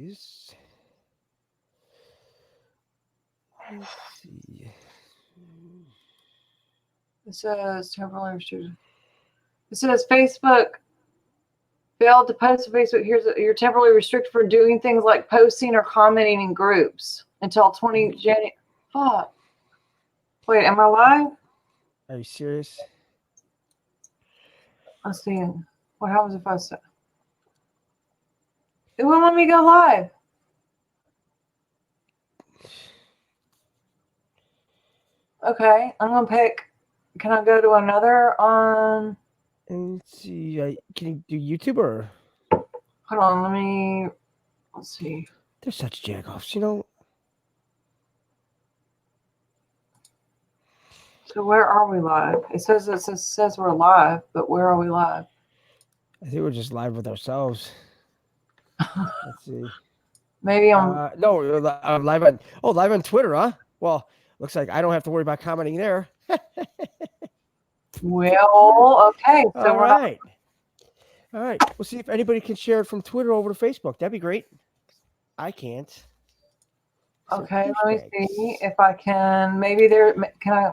please. Let's see. It says temporarily restricted. It says Facebook failed to post to Facebook. You're temporarily restricted for doing things like posting or commenting in groups until 20 January. Fuck. Wait, am I live? Are you serious? Let's see. What happens if I say? It won't let me go live. Okay, I'm gonna pick. Can I go to another on? Let's see. Can you do YouTube or? Hold on. Let's see. They're such jagoffs, you know. So where are we live? It says we're live, but where are we live? I think we're just live with ourselves. Let's see. Maybe on. No, we're live on Twitter, huh? Well, looks like I don't have to worry about commenting there. Well, okay. So All right. All right. We'll see if anybody can share it from Twitter over to Facebook. That'd be great. I can't. So okay, let me see if I can. Maybe there. Can I?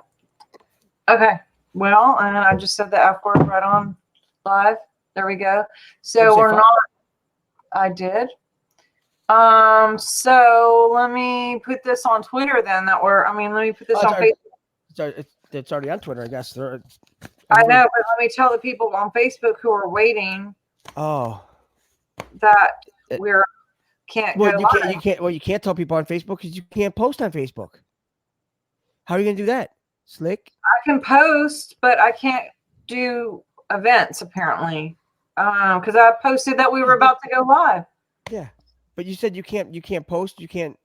Okay. Well, and I just said the F word right on live. There we go. So we're not. I did. So let me put this on Twitter then. Let me put this on Facebook. It's already on Twitter, I guess. I know, but let me tell the people on Facebook who are waiting. Oh. That can't go live. You can't tell people on Facebook because you can't post on Facebook. How are you gonna do that? Slick? I can post, but I can't do events apparently. Because I posted that we were about to go live. Yeah. But you said you can't post, didn't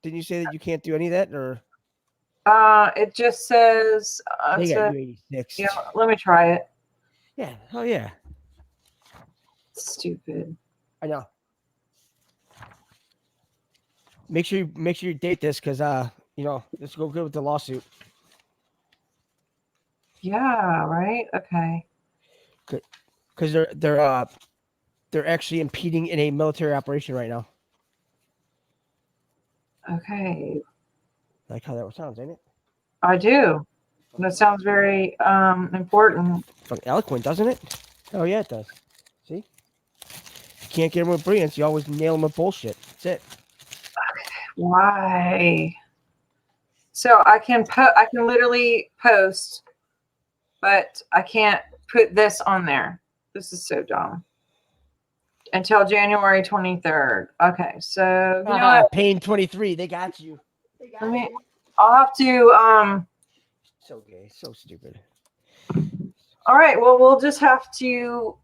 you say that you can't do any of that or it just says they got you 86. Yeah, let me try it. Yeah. Oh yeah. Stupid. I know. Make sure you date this because let's go good with the lawsuit. Yeah, right? Okay. Good. Because they're actually impeding in a military operation right now. Okay. Like how that sounds, ain't it? I do. That sounds very important. Eloquent, doesn't it? Oh yeah, it does. See? You can't get them with brilliance. You always nail them with bullshit. That's it. Why? So I can literally post, but I can't put this on there. This is so dumb. Until January 23rd. Okay, so you know what? Pain 23. They got you. I'll have to So gay, so stupid. All right, well we'll just have to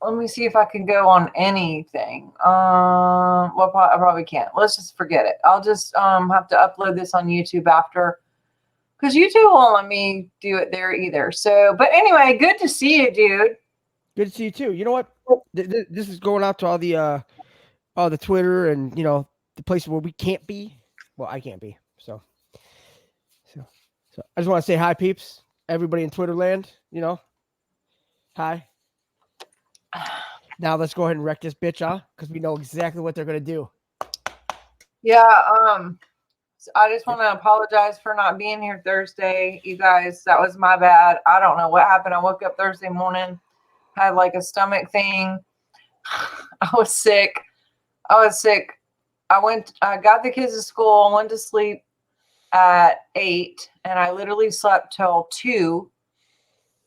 let me see if I can go on anything. Well, I probably can't. Let's just forget it. I'll just have to upload this on YouTube after, because YouTube won't let me do it there either. So, but anyway, good to see you, dude. Good to see you too. You know what? This is going out to all the Twitter and the places where we can't be. Well, I can't be. So I just want to say hi, peeps. Everybody in Twitter land. Hi. Now let's go ahead and wreck this bitch, huh? Because we know exactly what they're gonna do. Yeah. So I just want to apologize for not being here Thursday, you guys. That was my bad. I don't know what happened. I woke up Thursday morning, had like a stomach thing. I was sick. I got the kids to school, went to sleep at 8, and I literally slept till 2.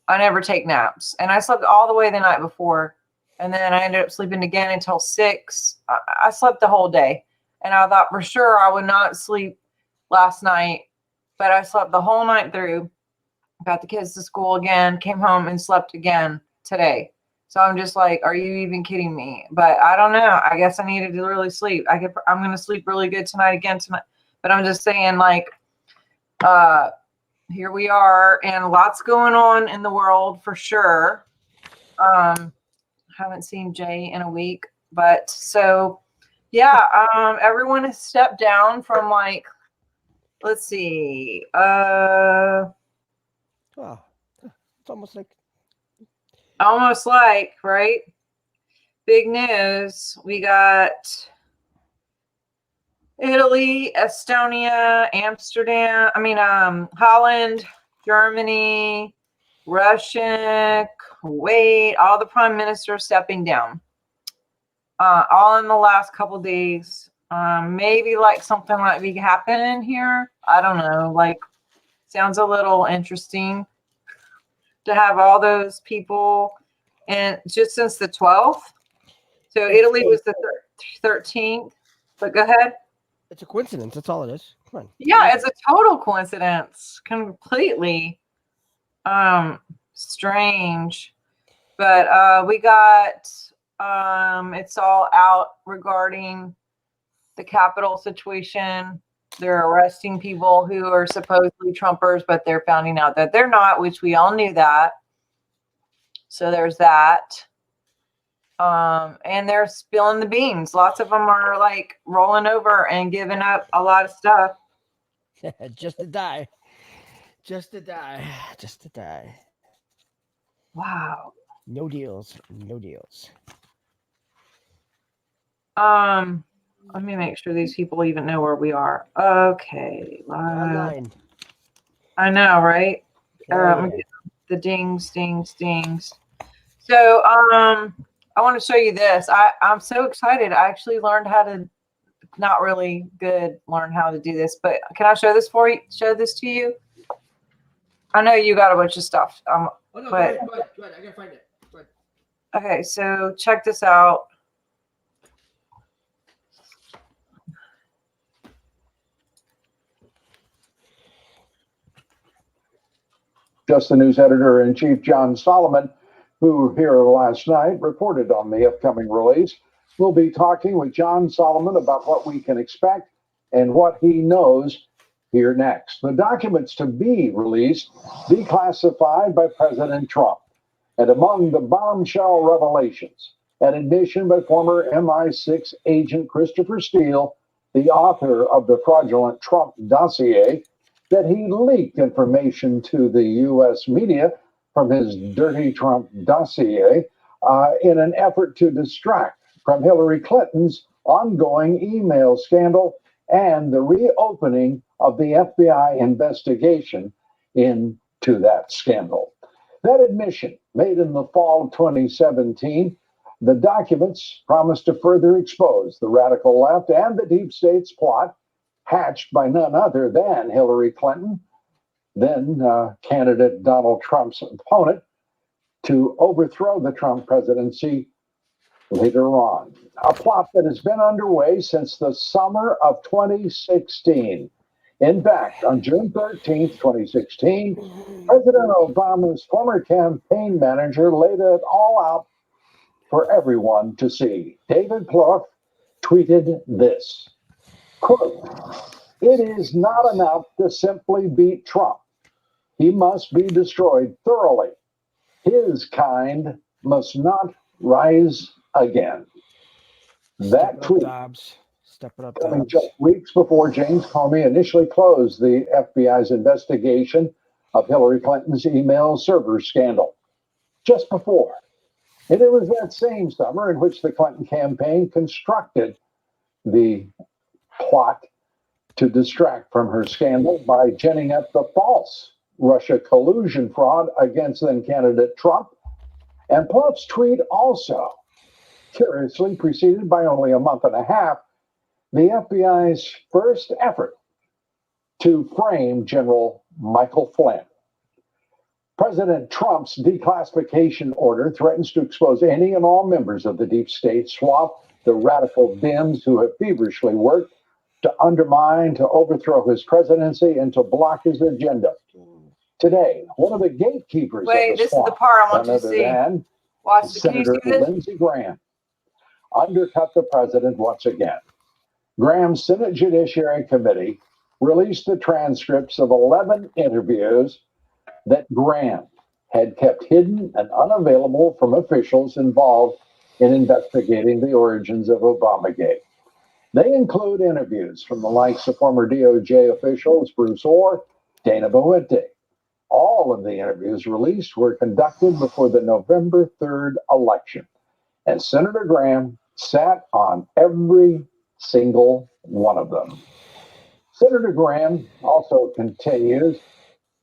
I never take naps, and I slept all the way the night before, and then I ended up sleeping again until 6. I slept the whole day, and I thought for sure I would not sleep last night, but I slept the whole night through, got the kids to school again, came home and slept again today. So I'm just like, are you even kidding me? But I don't know. I guess I needed to really sleep. I'm going to sleep really good tonight. But I'm just saying, like, here we are, and lots going on in the world for sure. Haven't seen Jay in a week, but so yeah, everyone has stepped down from like, let's see, Wow, it's almost like right? big news. We got Italy, Estonia, Holland, Germany, Russia, Kuwait, all the prime ministers stepping down. All in the last couple days. Maybe like something might be happening here. I don't know. Like, sounds a little interesting to have all those people, and just since the 12th. So Italy was the 13th. But go ahead. It's a coincidence. That's all it is. Come on. Yeah, it's a total coincidence. Completely strange. But we got it's all out regarding the Capitol situation. They're arresting people who are supposedly Trumpers, but they're finding out that they're not, which we all knew that. So there's that. And they're spilling the beans. Lots of them are like rolling over and giving up a lot of stuff. Just to die. Just to die. Just to die. Wow. No deals. No deals. Let me make sure these people even know where we are. Okay. Online. I know, right? Yeah. The dings. So, I want to show you this. I'm so excited. I actually learned how to, not really good, learn how to do this, but can I show this for you? Show this to you? I know you got a bunch of stuff. Oh, no, go ahead. I gotta find it. Go ahead. Okay, so check this out. Just the news editor-in-chief, John Solomon, who here last night reported on the upcoming release. We'll be talking with John Solomon about what we can expect and what he knows here next. The documents to be released, declassified by President Trump. And among the bombshell revelations, an admission by former MI6 agent Christopher Steele, the author of the fraudulent Trump dossier, that he leaked information to the U.S. media from his dirty Trump dossier in an effort to distract from Hillary Clinton's ongoing email scandal and the reopening of the FBI investigation into that scandal. That admission, made in the fall of 2017, the documents promise to further expose the radical left and the deep state's plot, hatched by none other than Hillary Clinton, then candidate Donald Trump's opponent, to overthrow the Trump presidency later on. A plot that has been underway since the summer of 2016. In fact, on June 13th, 2016, President Obama's former campaign manager laid it all out for everyone to see. David Plouffe tweeted this, quote, "It is not enough to simply beat Trump. He must be destroyed thoroughly. His kind must not rise again." That tweet coming just weeks before James Comey initially closed the FBI's investigation of Hillary Clinton's email server scandal. Just before. And it was that same summer in which the Clinton campaign constructed the plot to distract from her scandal by ginning up the false Russia collusion fraud against then candidate Trump. And Plouffe's tweet also, curiously preceded by only a month and a half, the FBI's first effort to frame General Michael Flynn. President Trump's declassification order threatens to expose any and all members of the deep state, swamp the radical Dems who have feverishly worked to undermine, to overthrow his presidency, and to block his agenda. Today, one of the gatekeepers Wait, of the this swamp, is the part I want none you to other see. than Watch. Senator Lindsey Graham, undercut the president once again. Graham's Senate Judiciary Committee released the transcripts of 11 interviews that Graham had kept hidden and unavailable from officials involved in investigating the origins of Obamagate. They include interviews from the likes of former DOJ officials Bruce Orr, Dana Boente. All of the interviews released were conducted before the November 3rd election. and Senator Graham sat on every single one of them. Senator Graham also continues,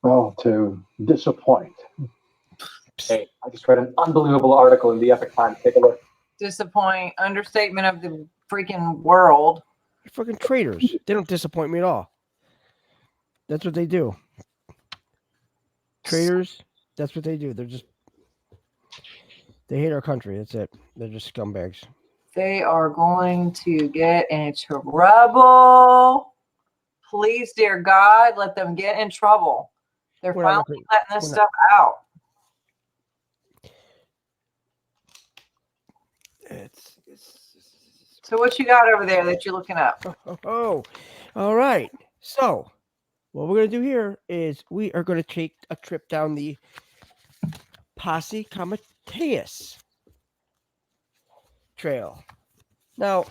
well, to disappoint. Hey, I just read an unbelievable article in the Epic Times. Take a look. Disappoint, understatement of the freaking world. They're fucking traitors. They don't disappoint me at all. That's what they do. Traitors, that's what they do. They hate our country. That's it. They're just scumbags. They are going to get in trouble. Please, dear God, let them get in trouble. They're We're not finally looking- letting this we're stuff out. So what you got over there that you're looking up? Oh, all right. So, what we're going to do here is we are going to take a trip down the Posse Comitatus Trail. Now,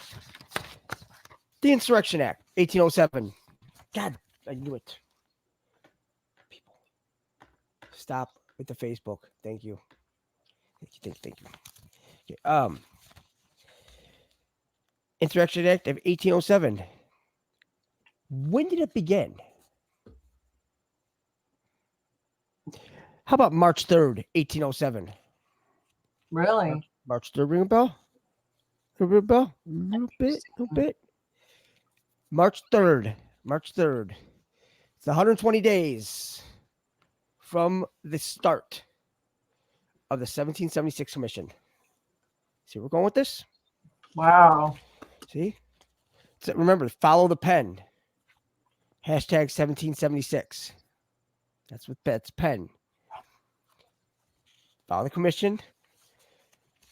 the Insurrection Act, 1807. God, I knew it. People, stop with the Facebook. Thank you. Thank you. Okay, Insurrection Act of 1807. When did it begin? How about March 3rd, 1807? Really? March 3rd, ring a bell? Ring a bell? A little bit. March 3rd. It's 120 days from the start of the 1776 Commission. See where we're going with this? Wow. See? So remember, follow the pen. Hashtag 1776. That's pen. Follow the commission.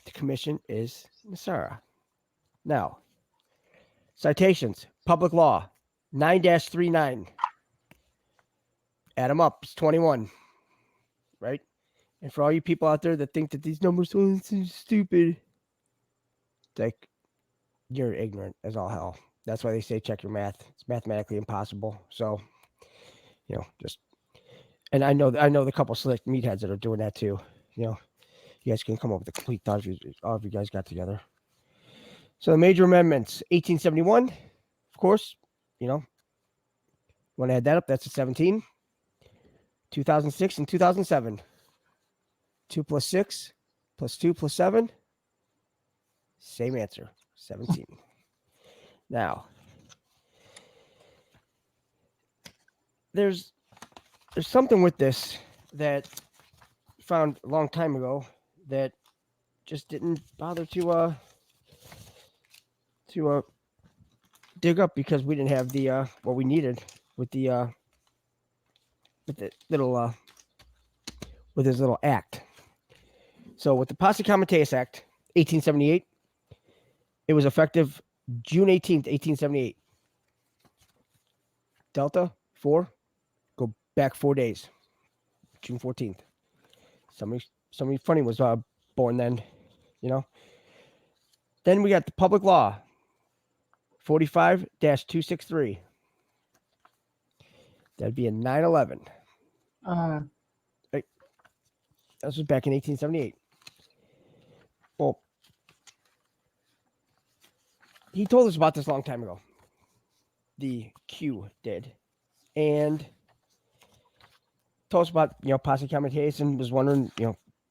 The commission is Nasara. Now, citations. Public law 9-39. Add them up. It's 21. Right? And for all you people out there that think that these numbers are so stupid, like, you're ignorant as all hell. That's why they say check your math. It's mathematically impossible. So, and I know the couple slick meatheads that are doing that too. You guys can come up with a complete thought if all of you guys got together. So the major amendments, 1871, of course, want to add that up, that's a 17. 2006 and 2007. 2 plus 6 plus 2 plus 7. Same answer, 17. Now, there's something with this that I found a long time ago that just didn't bother to dig up because we didn't have the what we needed with the little with his little act. So with the Posse Comitatus Act, 1878, it was effective June 18th, 1878. Delta 4, go back 4 days, June 14th. Somebody funny was born then, Then we got the public law, 45-263. That'd be a 9/11. Right. This was back in 1878. Well, he told us about this a long time ago. The Q did. And told us about, Posse Comitatus and was wondering,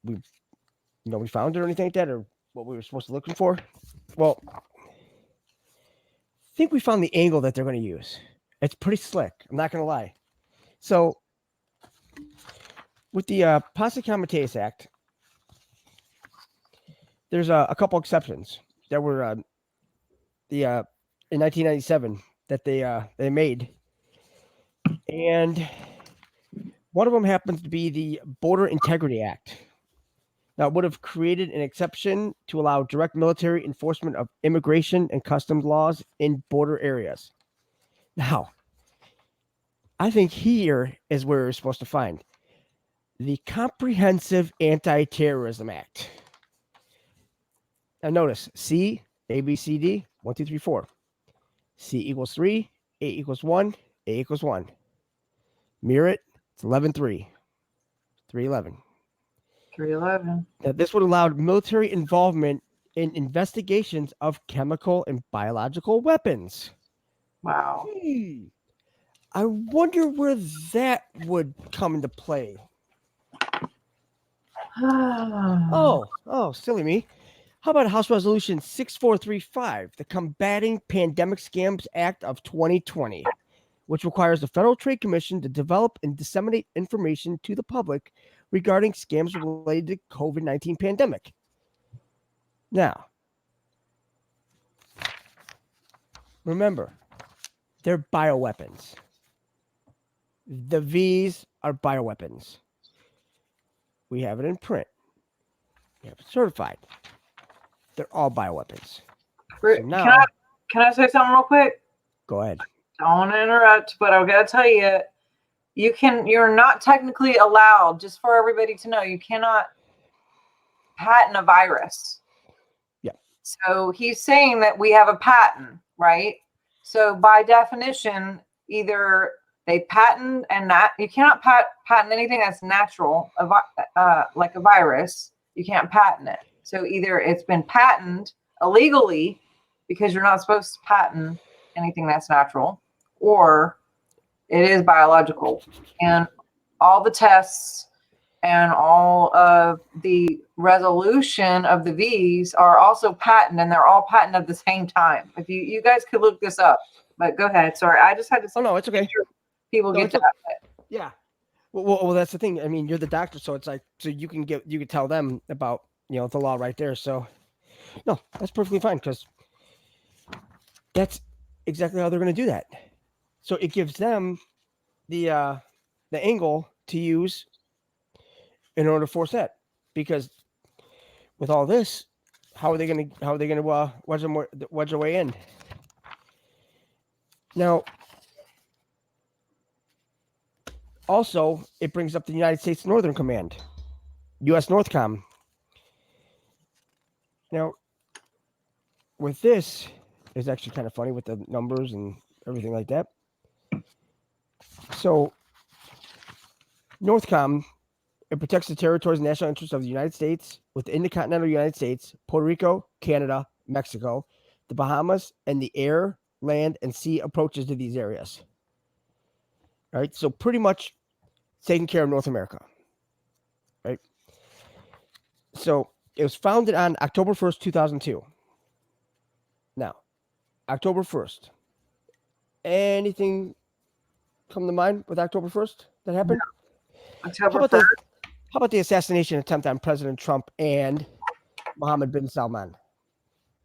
we found it or anything like that, or what we were supposed to looking for. Well, I think we found the angle that they're going to use. It's pretty slick. I'm not going to lie. So, with the Posse Comitatus Act, there's a couple exceptions that were in 1997 that they made, and one of them happens to be the Border Integrity Act. Now, it would have created an exception to allow direct military enforcement of immigration and customs laws in border areas. Now, I think here is where we're supposed to find the Comprehensive Anti-Terrorism Act. Now, notice C, A, B, C, D, 1, 2, 3, 4. C equals 3, A equals 1, A equals 1. Mirror it, it's 11, 3. 311. 311. Now, this would allow military involvement in investigations of chemical and biological weapons. Wow. I wonder where that would come into play. Oh, silly me. How about House Resolution 6435, the Combating Pandemic Scams Act of 2020, which requires the Federal Trade Commission to develop and disseminate information to the public regarding scams related to COVID-19 pandemic. Now, remember, they're bioweapons. The V's are bioweapons. We have it in print. We have it certified. They're all bioweapons. So now, Can I say something real quick? go ahead. Don't want to interrupt, but I've got to tell you, you're not technically allowed, just for everybody to know, you cannot patent a virus. Yeah. So he's saying that we have a patent, right? So by definition, either they patent and that you cannot patent anything that's natural, like a virus. You can't patent it. So either it's been patented illegally because you're not supposed to patent anything that's natural, or it is biological. And all the tests and all of the resolution of the V's are also patented, and they're all patented at the same time. If you guys could look this up, but go ahead. Sorry, I just had to. Oh no, it's okay. People No, get it's that. Yeah. Well, that's the thing. I mean, you're the doctor, so it's like, so you can tell them about, the law right there. So, no, that's perfectly fine, because that's exactly how they're going to do that. So it gives them the angle to use in order to force that, because with all this, how are they going to wedge their way in? Now, also, it brings up the United States Northern Command, U.S. Northcom. Now, with this, it's actually kind of funny with the numbers and everything like that. So, Northcom, it protects the territories and national interests of the United States within the continental United States, Puerto Rico, Canada, Mexico, the Bahamas, and the air, land, and sea approaches to these areas. All right, so pretty much taking care of North America. Right? So, it was founded on October 1st, 2002. Now, October 1st. Anything come to mind with October 1st that happened? October How 1st. about the assassination attempt on President Trump and Mohammed bin Salman?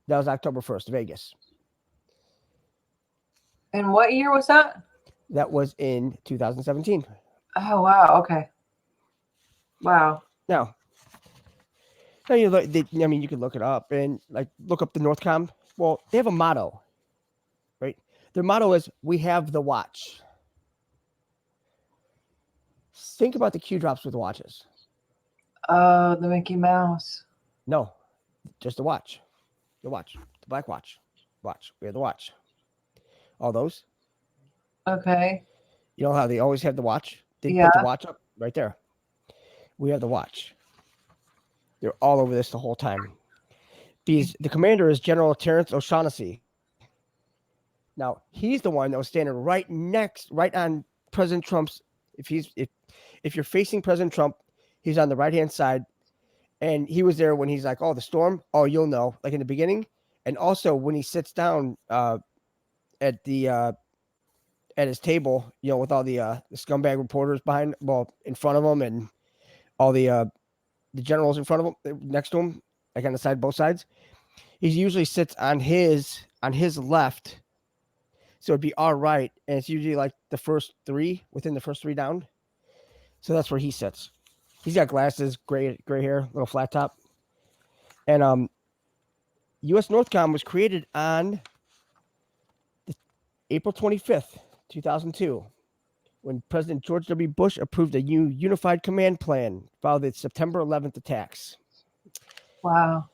That was October 1st, Vegas. And what year was that? That was in 2017. Oh, wow. Okay. Wow. Now you look. You could look it up and look up the Northcom. Well, they have a motto, right? Their motto is "We have the watch." Think about the Q drops with watches. The Mickey Mouse. No, just the watch. The watch. The black watch. Watch. We have the watch. All those. Okay. You know how they always have the watch? They Yeah. put the watch up right there. We have the watch. They're all over this the whole time. The commander is General Terrence O'Shaughnessy. Now, he's the one that was standing right on President Trump's. If you're facing President Trump, he's on the right-hand side. And he was there when he's like, oh, the storm. Oh, you'll know, like in the beginning. And also when he sits down at his table, with all the scumbag reporters in front of him, and all the generals in front of him, next to him, like on the side, both sides. He usually sits on his left, so it'd be our right, and it's usually like within the first three down. So that's where he sits. He's got glasses, gray hair, little flat top, and U.S. Northcom was created on April 25th, 2002. When President George W. Bush approved a new unified command plan following the September 11th attacks. Wow.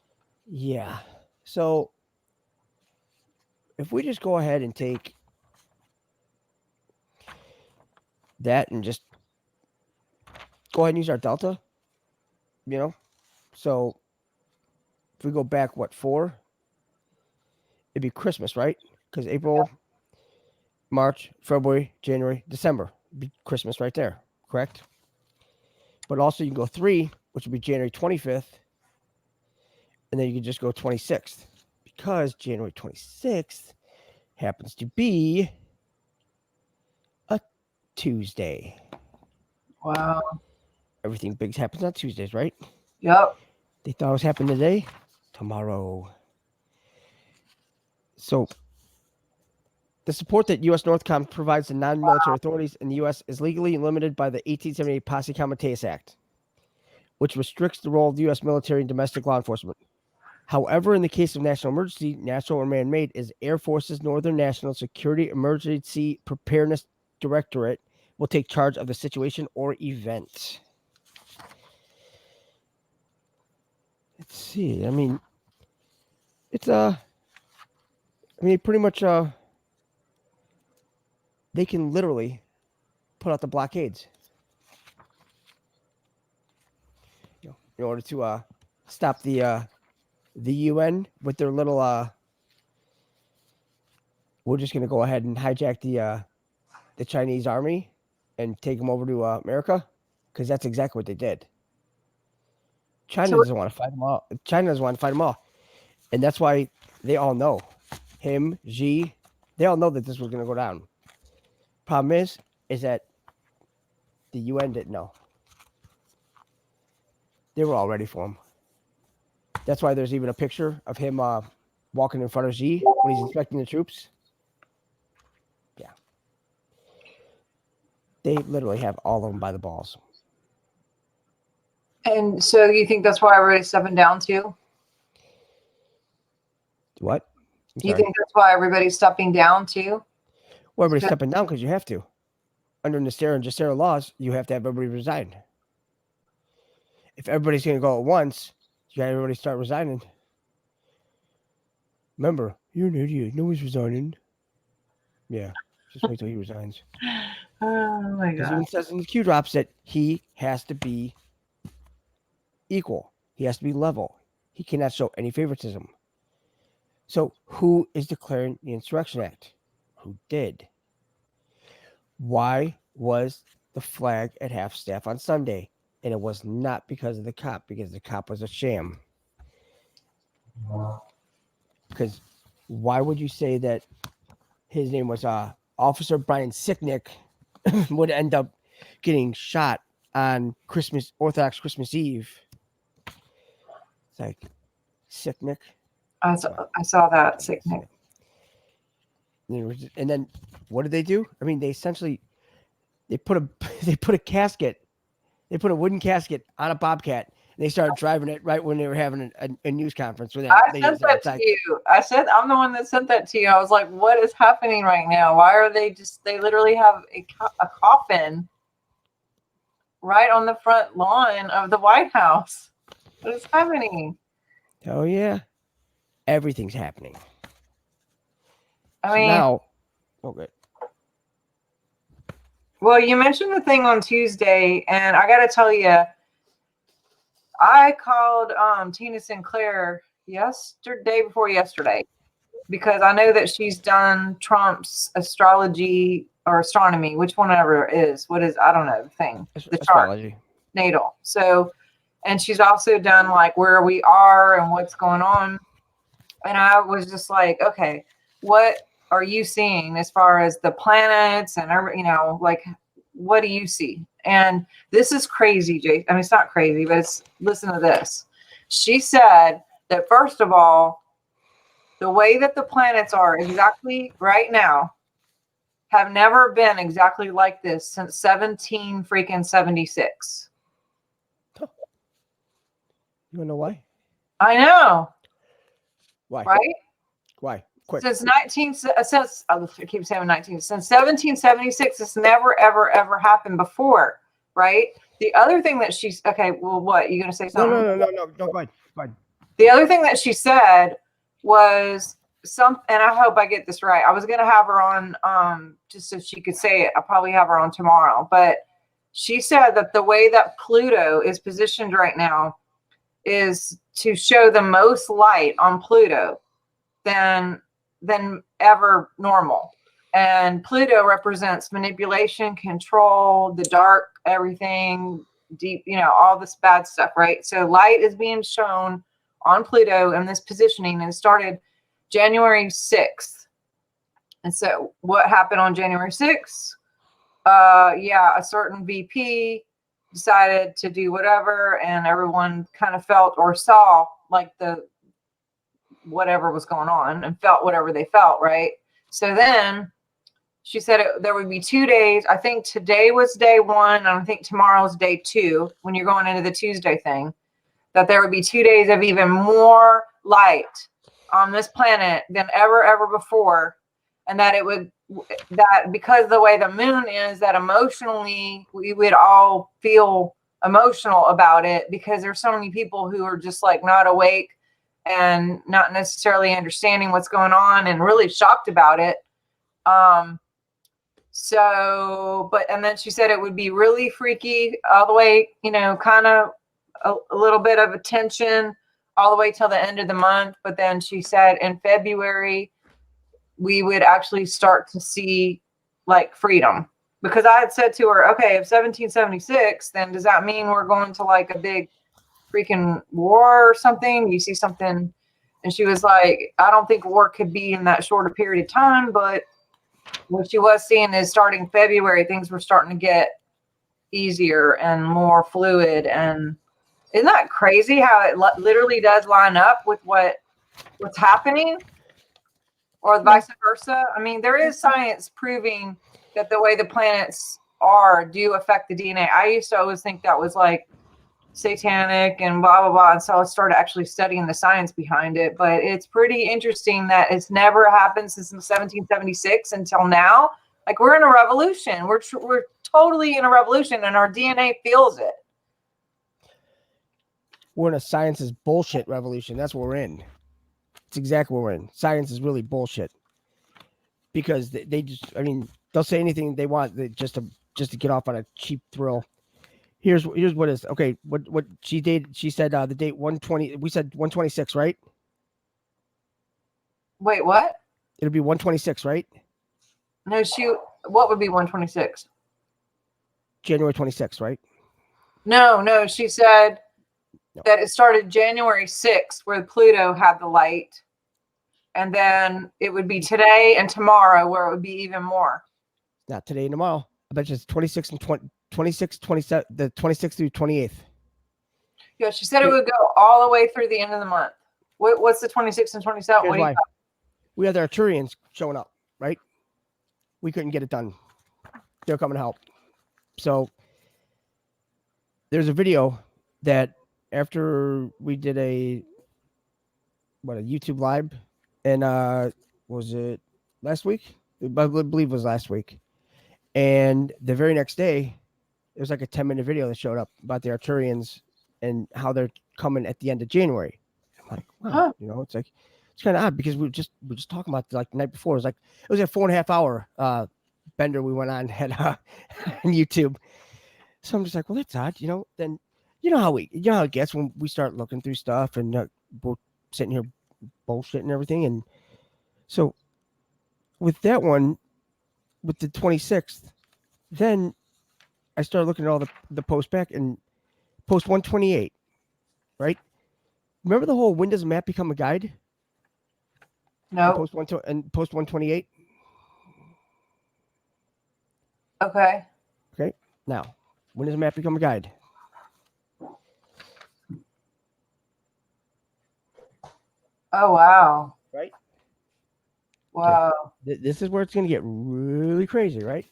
Yeah. So if we just go ahead and take that and just go ahead and use our Delta, so if we go back, what, 4? It'd be Christmas, right? Because April, March, February, January, December. It'd be Christmas right there, correct? But also you can go 3, which would be January 25th. And then you can just go 26th. Because January 26th happens to be a Tuesday. Wow. Everything big happens on Tuesdays, right? Yep. They thought it was happening today, tomorrow. So the support that U.S. NORTHCOM provides to non-military authorities in the U.S. is legally limited by the 1878 Posse Comitatus Act, which restricts the role of the U.S. military in domestic law enforcement. However, in the case of national emergency, natural or man-made, is Air Force's Northern National Security Emergency Preparedness Directorate will take charge of the situation or event. Let's see. I mean, it's pretty much they can literally put out the blockades, in order to stop the UN with their little we're just going to go ahead and hijack the Chinese army and take them over to America, because that's exactly what they did. China doesn't want to fight them all. China doesn't want to fight them all, and that's why they all know him, Xi. They all know that this was going to go down. Problem is that the UN didn't know. They were all ready for him. That's why there's even a picture of him walking in front of Xi when he's inspecting the troops. Yeah. They literally have all of them by the balls. And so you think that's why everybody's stepping down too? What? You think that's why everybody's stepping down too? Well, everybody's stepping down because you have to. Under Nasera and Jacera laws, you have to have everybody resign. If everybody's going to go at once, you got everybody start resigning. Remember, you're an idiot. Nobody's resigning. Yeah, just wait till he resigns. Oh my Because God. even says in the Q drops that he has to be equal. He has to be level. He cannot show any favoritism. So who is declaring the Insurrection Act? Who did? Why was the flag at half-staff on Sunday? And it was not because of the cop, because the cop was a sham. Because why would you say that his name was Officer Brian Sicknick would end up getting shot on Orthodox Christmas Eve? It's like, Sicknick? I saw that Sicknick. And then what did they do? I mean, they essentially they put a casket, they put a wooden casket on a Bobcat, and they started driving it right when they were having a news conference. I sent that to you. I'm the one that sent that to you. I was like, what is happening right now? Why are they literally have a coffin right on the front lawn of the White House? What is happening? Oh yeah, everything's happening. I mean, now, okay. Well, you mentioned the thing on Tuesday, and I got to tell you, I called Tina Sinclair day before yesterday, because I know that she's done Trump's astrology or astronomy, which one ever it is. What is, I don't know, the thing. The astrology. Chart, natal. So, and she's also done like where we are and what's going on. And I was just like, okay, what are you seeing as far as the planets and, like, what do you see? And this is crazy, Jay. I mean, it's not crazy, but listen to this. She said that, first of all, the way that the planets are exactly right now have never been exactly like this since 76. You want to know why? I know. Why? Right? Why? Quick. Since 1776, it's never, ever, ever happened before, right? The other thing that she's okay. Well, what you gonna say something? No. Go ahead. The other thing that she said was and I hope I get this right. I was gonna have her on just so she could say it. I'll probably have her on tomorrow. But she said that the way that Pluto is positioned right now is to show the most light on Pluto than ever normal. And Pluto represents manipulation, control, the dark, everything deep, all this bad stuff, right? So light is being shown on Pluto in this positioning, and it started January 6th. And so what happened on January 6th? A certain VP decided to do whatever, and everyone kind of felt or saw like the whatever was going on and felt whatever they felt, right? So then she said there would be 2 days. I think today was day 1, and I think tomorrow is day 2 when you're going into the Tuesday thing, that there would be 2 days of even more light on this planet than ever before. And that that because of the way the moon is, that emotionally we would all feel emotional about it, because there's so many people who are just like not awake and not necessarily understanding what's going on and really shocked about it. And then she said it would be really freaky all the way, kind of a little bit of a tension all the way till the end of the month. But then she said in February, we would actually start to see like freedom, because I had said to her, okay, if 1776, then does that mean we're going to like a big freaking war or something? You see something? And she was like, I don't think war could be in that short a period of time. But what she was seeing is starting February, things were starting to get easier and more fluid. And isn't that crazy how it literally does line up with what's happening? Or vice versa. I mean, there is science proving that the way the planets do affect the DNA. I used to always think that was like satanic and blah, blah, blah. And so I started actually studying the science behind it. But it's pretty interesting that it's never happened since 1776 until now. Like, we're in a revolution. We're totally in a revolution, and our DNA feels it. We're in a science is bullshit revolution. That's what we're in. It's exactly what we're in. Science is really bullshit, because they just, they'll say anything they want just to get off on a cheap thrill. Here's what is okay. What she did? She said the date 120. We said 126, right? Wait, what? It'll be 126, right? No, what would be 126? January 26th, right? No, she said that it started January 6th, where Pluto had the light. And then it would be today and tomorrow where it would be even more. Not today and tomorrow. I bet you it's 26 and 26, 27, the 26th through 28th. Yeah, she said it would go all the way through the end of the month. What's the 26th and 27th? Here's why. We had the Arturians showing up, right? We couldn't get it done. They're coming to help. So there's a video that after we did a YouTube live, and was it last week? I believe it was last week. And the very next day, it was like a 10-minute video that showed up about the Arturians and how they're coming at the end of January. I'm like, wow, it's like, it's kind of odd, because we were just talking about like the night before. It was a 4.5 hour bender we went on on YouTube. So I'm just like, well, that's odd, Then you know how it gets when we start looking through stuff, and we're sitting here bullshit and everything. And so with that one, with the 26th, then I started looking at all the posts back, and post 128, right? Remember the whole when does a map become a guide? No. Post 128. Okay. Now, when does a map become a guide? Oh, wow. Right? Wow. Okay. This is where it's going to get really crazy, right?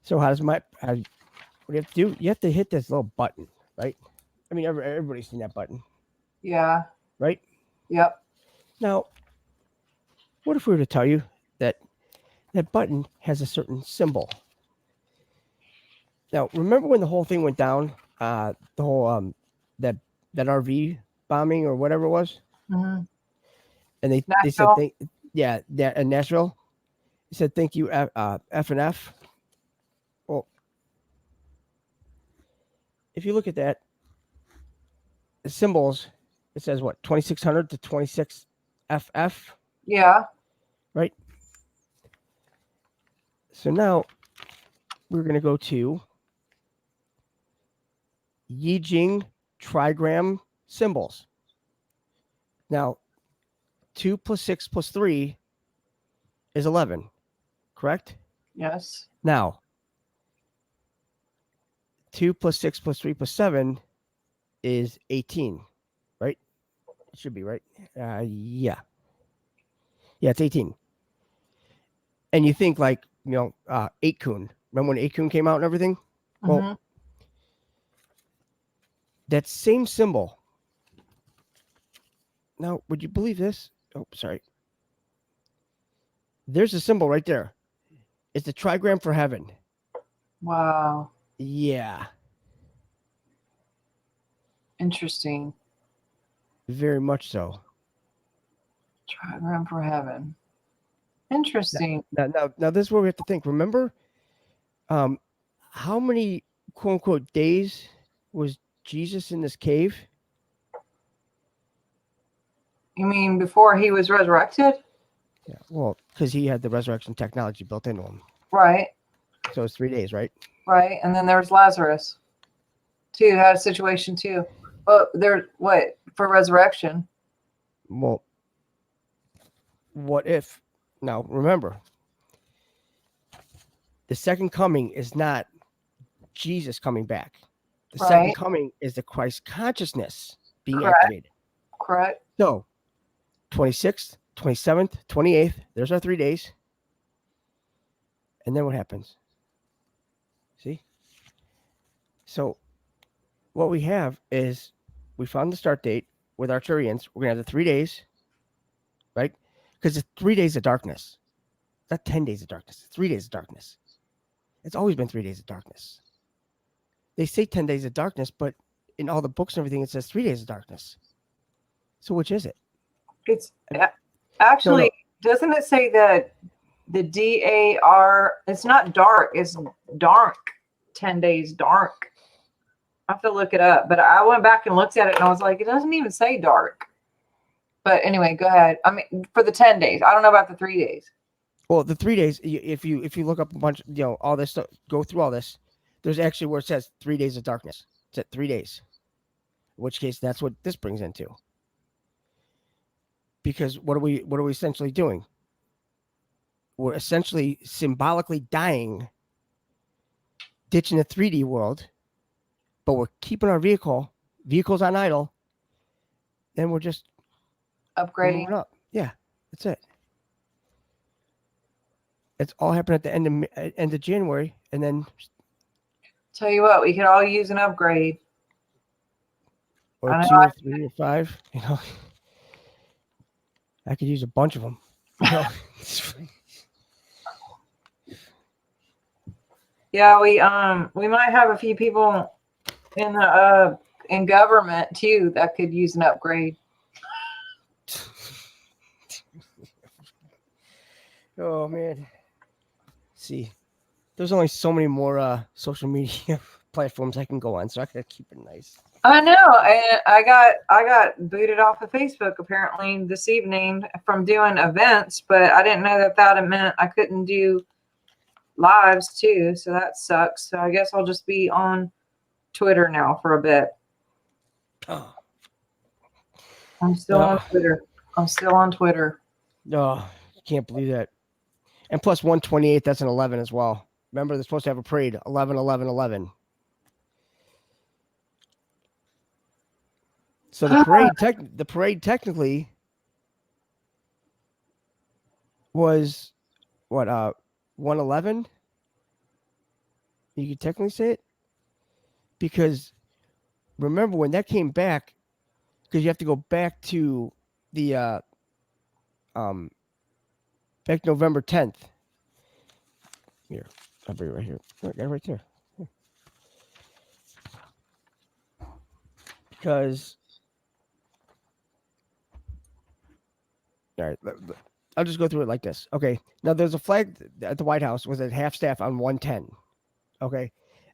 So what do you have to do? You have to hit this little button, right? Everybody's seen that button. Yeah. Right? Yep. Now, what if we were to tell you that that button has a certain symbol? Now, remember when the whole thing went down? The whole that RV bombing or whatever it was? Mm-hmm. And they said, in Nashville. They said, thank you, F and F. Well, if you look at that, symbols, it says what, 2600 to 26 FF, Yeah. right? So now we're going to go to Yijing trigram symbols. Now, 2 plus 6 plus 3 is 11, correct? Yes. Now, 2 plus 6 plus 3 plus 7 is 18, right? It should be, right? Yeah. Yeah, it's 18. And you think like, 8-kun. Remember when 8-kun came out and everything? Well, Mhm. that same symbol. Now, would you believe this? Oh, sorry. There's a symbol right there. It's the trigram for heaven. Wow. Yeah, Interesting. very much so. Trigram for heaven. Interesting. Now, this is where we have to think. Remember, how many quote unquote days was Jesus in this cave? You mean before he was resurrected? Yeah, well, because he had the resurrection technology built into him. Right. So it's 3 days, right? Right. And then there's Lazarus too. Had a situation too. But there, what for resurrection? Well, what if? Now, remember, the second coming is not Jesus coming back. The second Right. coming is the Christ consciousness being Correct. activated. Correct. So, 26th, 27th, 28th, there's our 3 days. And then what happens? See? So, what we have is we found the start date with Arturians. We're going to have the 3 days, right? Because it's 3 days of darkness. Not 10 days of darkness. 3 days of darkness. It's always been 3 days of darkness. They say 10 days of darkness, but in all the books and everything, it says 3 days of darkness. So which is it? It's actually, doesn't it say that the DAR, it's not dark, it's dark, 10 days dark. I have to look it up, but I went back and looked at it and I was like, it doesn't even say dark. But anyway, go ahead. I mean, for the 10 days, I don't know about the 3 days. Well, the 3 days, if you look up a bunch, all this stuff, go through all this, there's actually where it says 3 days of darkness. It's at 3 days. In which case, that's what this brings into. Because what are we essentially doing? We're essentially symbolically dying, ditching the 3D world, but we're keeping our vehicles on idle, then we're just Upgrading. moving up. Yeah, that's it. It's all happened at the end of January, and then Tell you what, we could all use an upgrade. or I know, 2 or 3 or 5. I could use a bunch of them. Yeah, we might have a few people in government too that could use an upgrade. Oh man. See, there's only so many more social media platforms I can go on, so I gotta keep it nice. I know. I got booted off of Facebook apparently this evening from doing events, but I didn't know that meant I couldn't do lives too. So that sucks. So I guess I'll just be on Twitter now for a bit. Oh, I'm still on Twitter. oh, can't believe that. And plus 128, that's an 11 as well. Remember, they're supposed to have a parade 11, 11, 11. So the parade technically was what 111. You could technically say it because remember when that came back, because you have to go back to the back November 10th. Here, I'll be right here. Oh, I got it right there. Here. Because all right, I'll just go through it like this. Okay. Now there's a flag at the White House was at half staff on 110. Okay.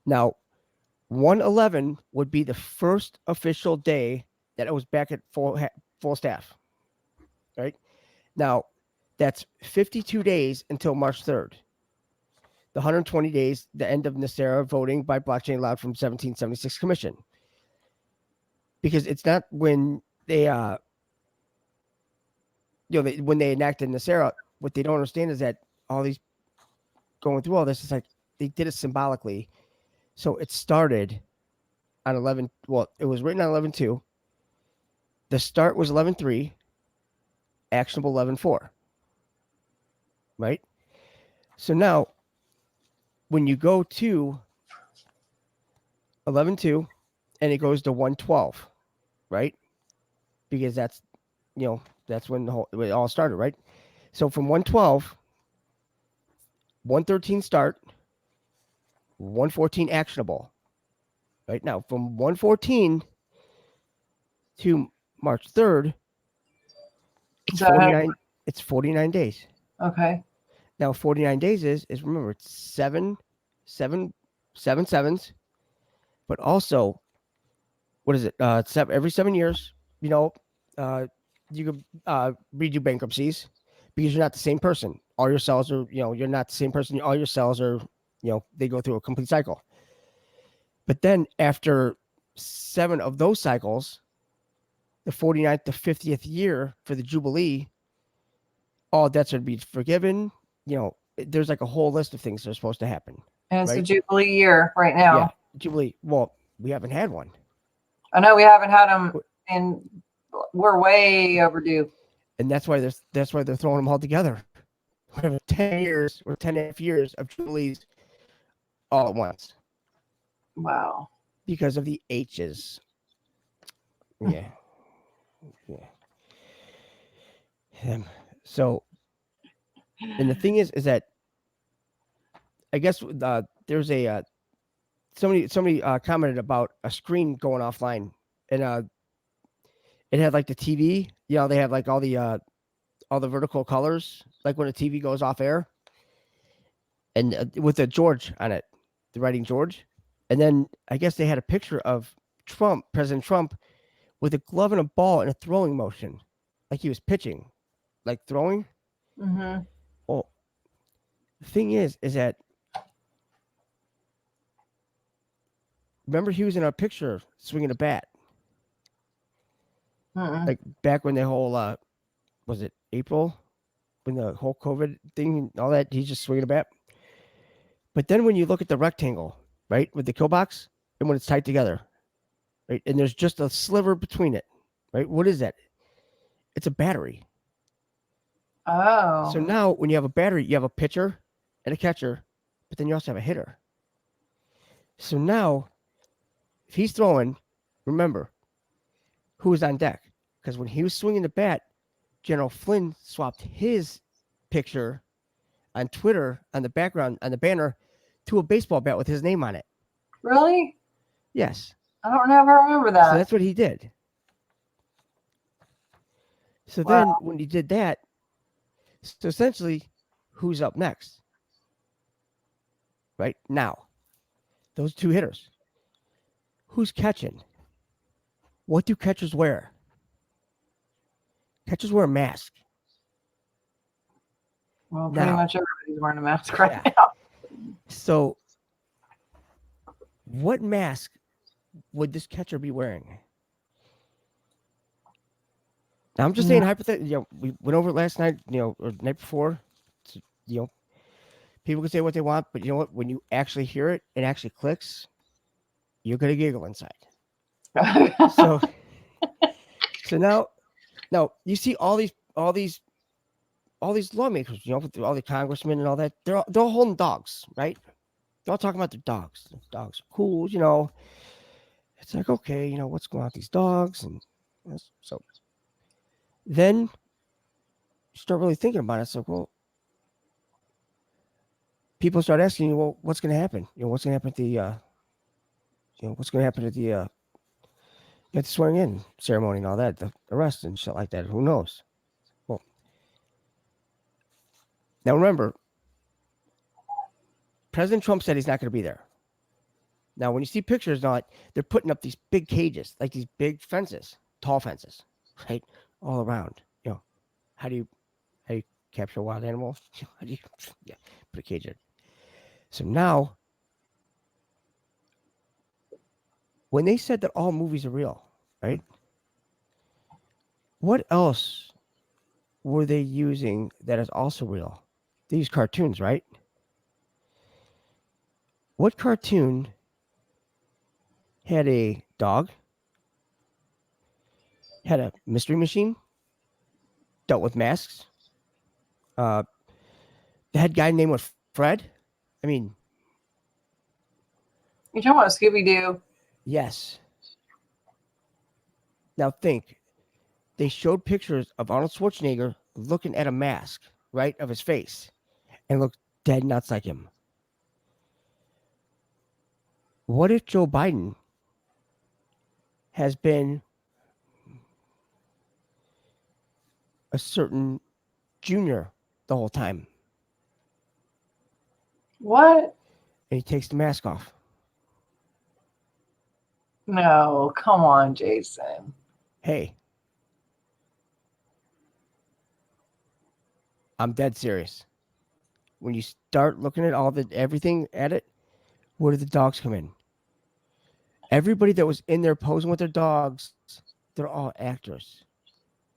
Now 111 would be the first official day that it was back at full staff. Right now, that's 52 days until March 3rd. The 120 days, the end of NESARA voting by blockchain allowed from 1776 commission. Because it's not when they, when they enacted NESARA, what they don't understand is that all these going through all this is like they did it symbolically. So it started on 11. Well, it was written on 11/2. The start was 11/3. Actionable 11/4. Right. So now, when you go to 11/2, and it goes to 112, right? Because that's that's when it all started, right? So from 112, 113 start, 114 actionable. Right now, from 114 to March 3rd, it's 49. It's 49 days. Okay. Now 49 days is remember it's seven sevens, but also what is it? Every 7 years, you could redo bankruptcies because you're not the same person. All your cells are, you're not the same person. All your cells are, they go through a complete cycle. But then after 7 of those cycles, the 49th to 50th year for the Jubilee, all debts are to be forgiven. There's like a whole list of things that are supposed to happen. And it's right? a Jubilee year right now. Yeah, Jubilee. Well, we haven't had one. I know we haven't had them, and we're way overdue. And that's why they're throwing them all together. We have 10 years or 10.5 years of Jubilees all at once. Wow. Because of the H's. Yeah. So, and the thing is that I guess there's a somebody commented about a screen going offline, and it had like the TV. They have like all the vertical colors, like when a TV goes off air, and with the George on it, the writing George, and then I guess they had a picture of President Trump, with a glove and a ball in a throwing motion, like he was pitching, like throwing. Mm-hmm. Well, the thing is that remember he was in our picture swinging a bat, like back when the whole was it April, when the whole COVID thing and all that, he's just swinging a bat. But then when you look at the rectangle, right, with the kill box, and when it's tied together, right, and there's just a sliver between it, right? What is that? It's a battery. Oh. So now when you have a battery, you have a pitcher and a catcher, but then you also have a hitter. So now, if he's throwing, remember, who was on deck? Because when he was swinging the bat, General Flynn swapped his picture on Twitter, on the background, on the banner, to a baseball bat with his name on it. Really? Yes. I don't ever remember that. So that's what he did. So then when he did that, so essentially, who's up next? Right now, those two hitters. Who's catching? What do catchers wear? Catchers wear a mask. Well, pretty Now, much everybody's wearing a mask right yeah. now. So, what mask would this catcher be wearing? Now, I'm just saying hypothetically. We went over it last night. Or the night before. People can say what they want, but you know what? When you actually hear it, it actually clicks. You're gonna giggle inside. So now you see all these lawmakers, all the congressmen and all that. They're all holding dogs, right? They're all talking about their dogs. Dogs are cool, It's like, okay, what's going on with these dogs, and so then you start really thinking about it. It's like, well, people start asking you, well, what's going to happen? What's going to happen at the what's going to happen at the swearing in ceremony and all that, the arrest and shit like that. Who knows? Well, now remember, President Trump said he's not going to be there. Now, when you see pictures, they're putting up these big cages, like these big fences, tall fences, right, all around. How do you capture a wild animal? How do you put a cage in? So now, when they said that all movies are real, right? What else were they using that is also real? They use cartoons, right? What cartoon had a dog, had a mystery machine, dealt with masks? The head guy name was Fred. I mean, You're talking about Scooby Doo. yes. Now think, they showed pictures of Arnold Schwarzenegger looking at a mask, right, of his face, and looked dead nuts like him. What if Joe Biden has been a certain junior the whole time, What? and he takes the mask off? No, come on, Jason. Hey, I'm dead serious. When you start looking at everything at it, where did the dogs come in? Everybody that was in there posing with their dogs, they're all actors.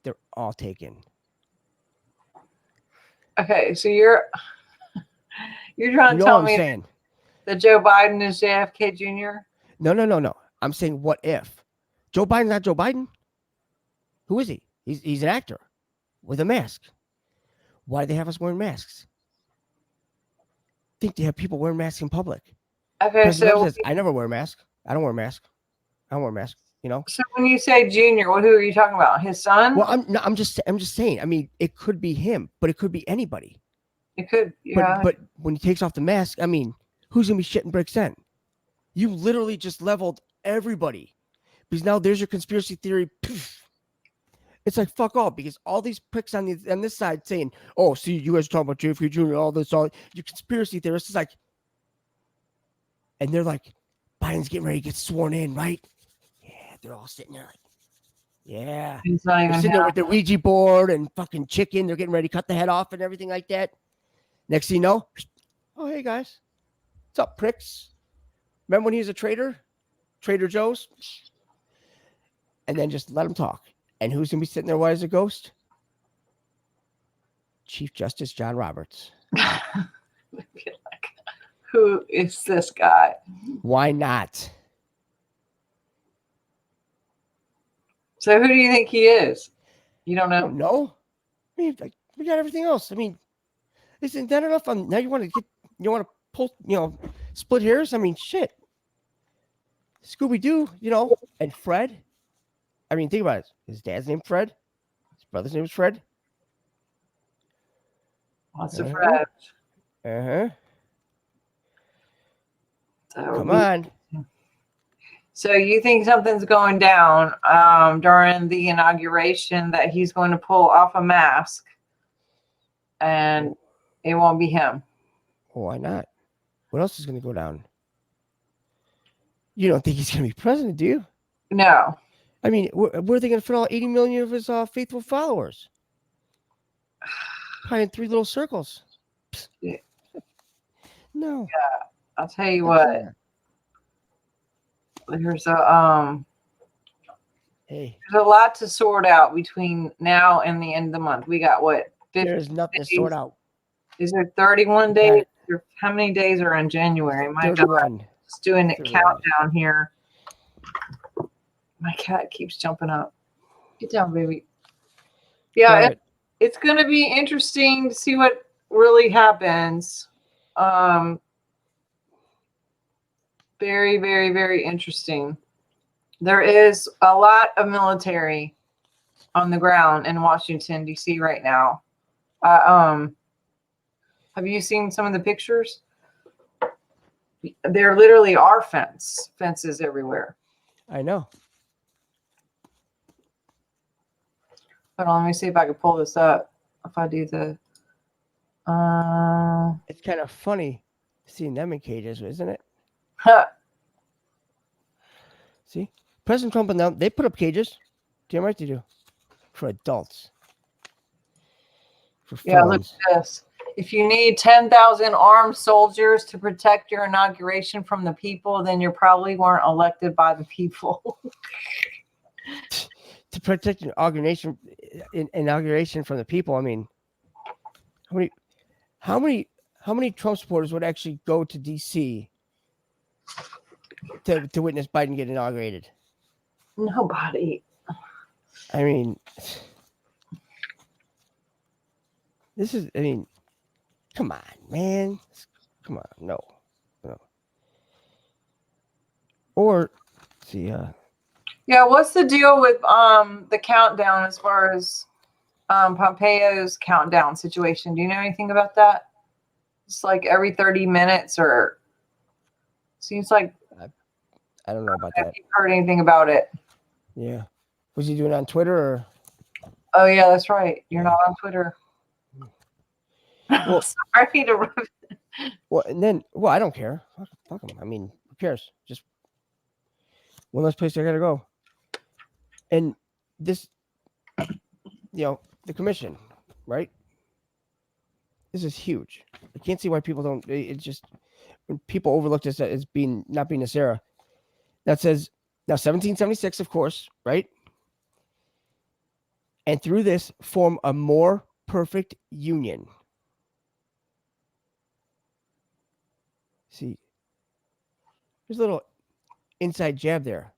They're all taken. Okay, so you're trying You to know tell what I'm me saying? that Joe Biden is JFK Jr.? No. I'm saying, what if Joe Biden's not Joe Biden? Who is he? He's an actor with a mask. Why do they have us wearing masks? Think they have people wearing masks in public. Okay, President Trump so says, I never wear a mask. I don't wear a mask. I don't wear a mask. so when you say Junior, who are you talking about? His son? Well, I'm just saying. I mean, it could be him, but it could be anybody. It could, yeah. But when he takes off the mask, I mean, who's gonna be shitting bricks then? You literally just leveled everybody, because now there's your conspiracy theory. Poof. It's like fuck all, because all these pricks on this side saying, "Oh, see, you guys are talking about JFK Jr. all this, all you conspiracy theorists." It's like, and they're like, Biden's getting ready to get sworn in, right? Yeah, they're all sitting there like, yeah. He's not They're even sitting there with the Ouija board and fucking chicken. They're getting ready to cut the head off and everything like that. Next thing you know, oh, hey guys. What's up, pricks? Remember when he was a traitor? Trader Joe's? And then just let him talk. And who's going to be sitting there white as a ghost? Chief Justice John Roberts. Who is this guy? Why not? So who do you think he is? You don't I know? don't know. I mean, like, we got everything else. I mean, isn't that enough? Now you want to pull, split hairs? I mean, shit. Scooby-Doo, and Fred. I mean, think about it. His dad's name Fred. His brother's name is Fred. What's the Fred? Uh-huh. So Come on. So you think something's going down during the inauguration, that he's going to pull off a mask and it won't be him? Why not? What else is going to go down? You don't think he's going to be president, do you? No. I mean, where are they going to fit all 80 million of his faithful followers? Probably in 3 little circles. Yeah. No. Yeah, I'll tell you what. There's Hey, there's a lot to sort out between now and the end of the month. We got what? 50 there's nothing to days? sort out. Is there 31 days? How many days are in January? My God, 31. just doing a 31. countdown here. My cat keeps jumping up. Get down, baby. Yeah, it's going to be interesting to see what really happens. Very, very, very interesting. There is a lot of military on the ground in Washington, D.C. right now. Have you seen some of the pictures? There literally are fences everywhere. I know. Hold on, let me see if I can pull this up. If I do the, It's kind of funny seeing them in cages, isn't it? See, President Trump and them, they put up cages. Damn right they do. For adults. For Yeah, look felons. at this. If you need 10,000 armed soldiers to protect your inauguration from the people, then you probably weren't elected by the people. To protect an inauguration from the people. I mean, how many Trump supporters would actually go to DC to witness Biden get inaugurated? Nobody. I mean, come on, man. Come on, no. Or, let's see, Yeah, what's the deal with the countdown as far as Pompeo's countdown situation? Do you know anything about that? It's like every 30 minutes, or seems like I don't know about I that. haven't heard anything about it. Yeah. Was he doing it on Twitter or? Oh yeah, that's right. You're Yeah. not on Twitter. Well- Sorry to rub it. Well, and then, I don't care. Fuck him. I mean, who cares? Just one less place I gotta go. And this, the commission, right? This is huge. I can't see why people don't. It's just when people overlook this as being not being a Sarah. That says now 1776, of course, right? And through this form a more perfect union. See, there's a little inside jab there.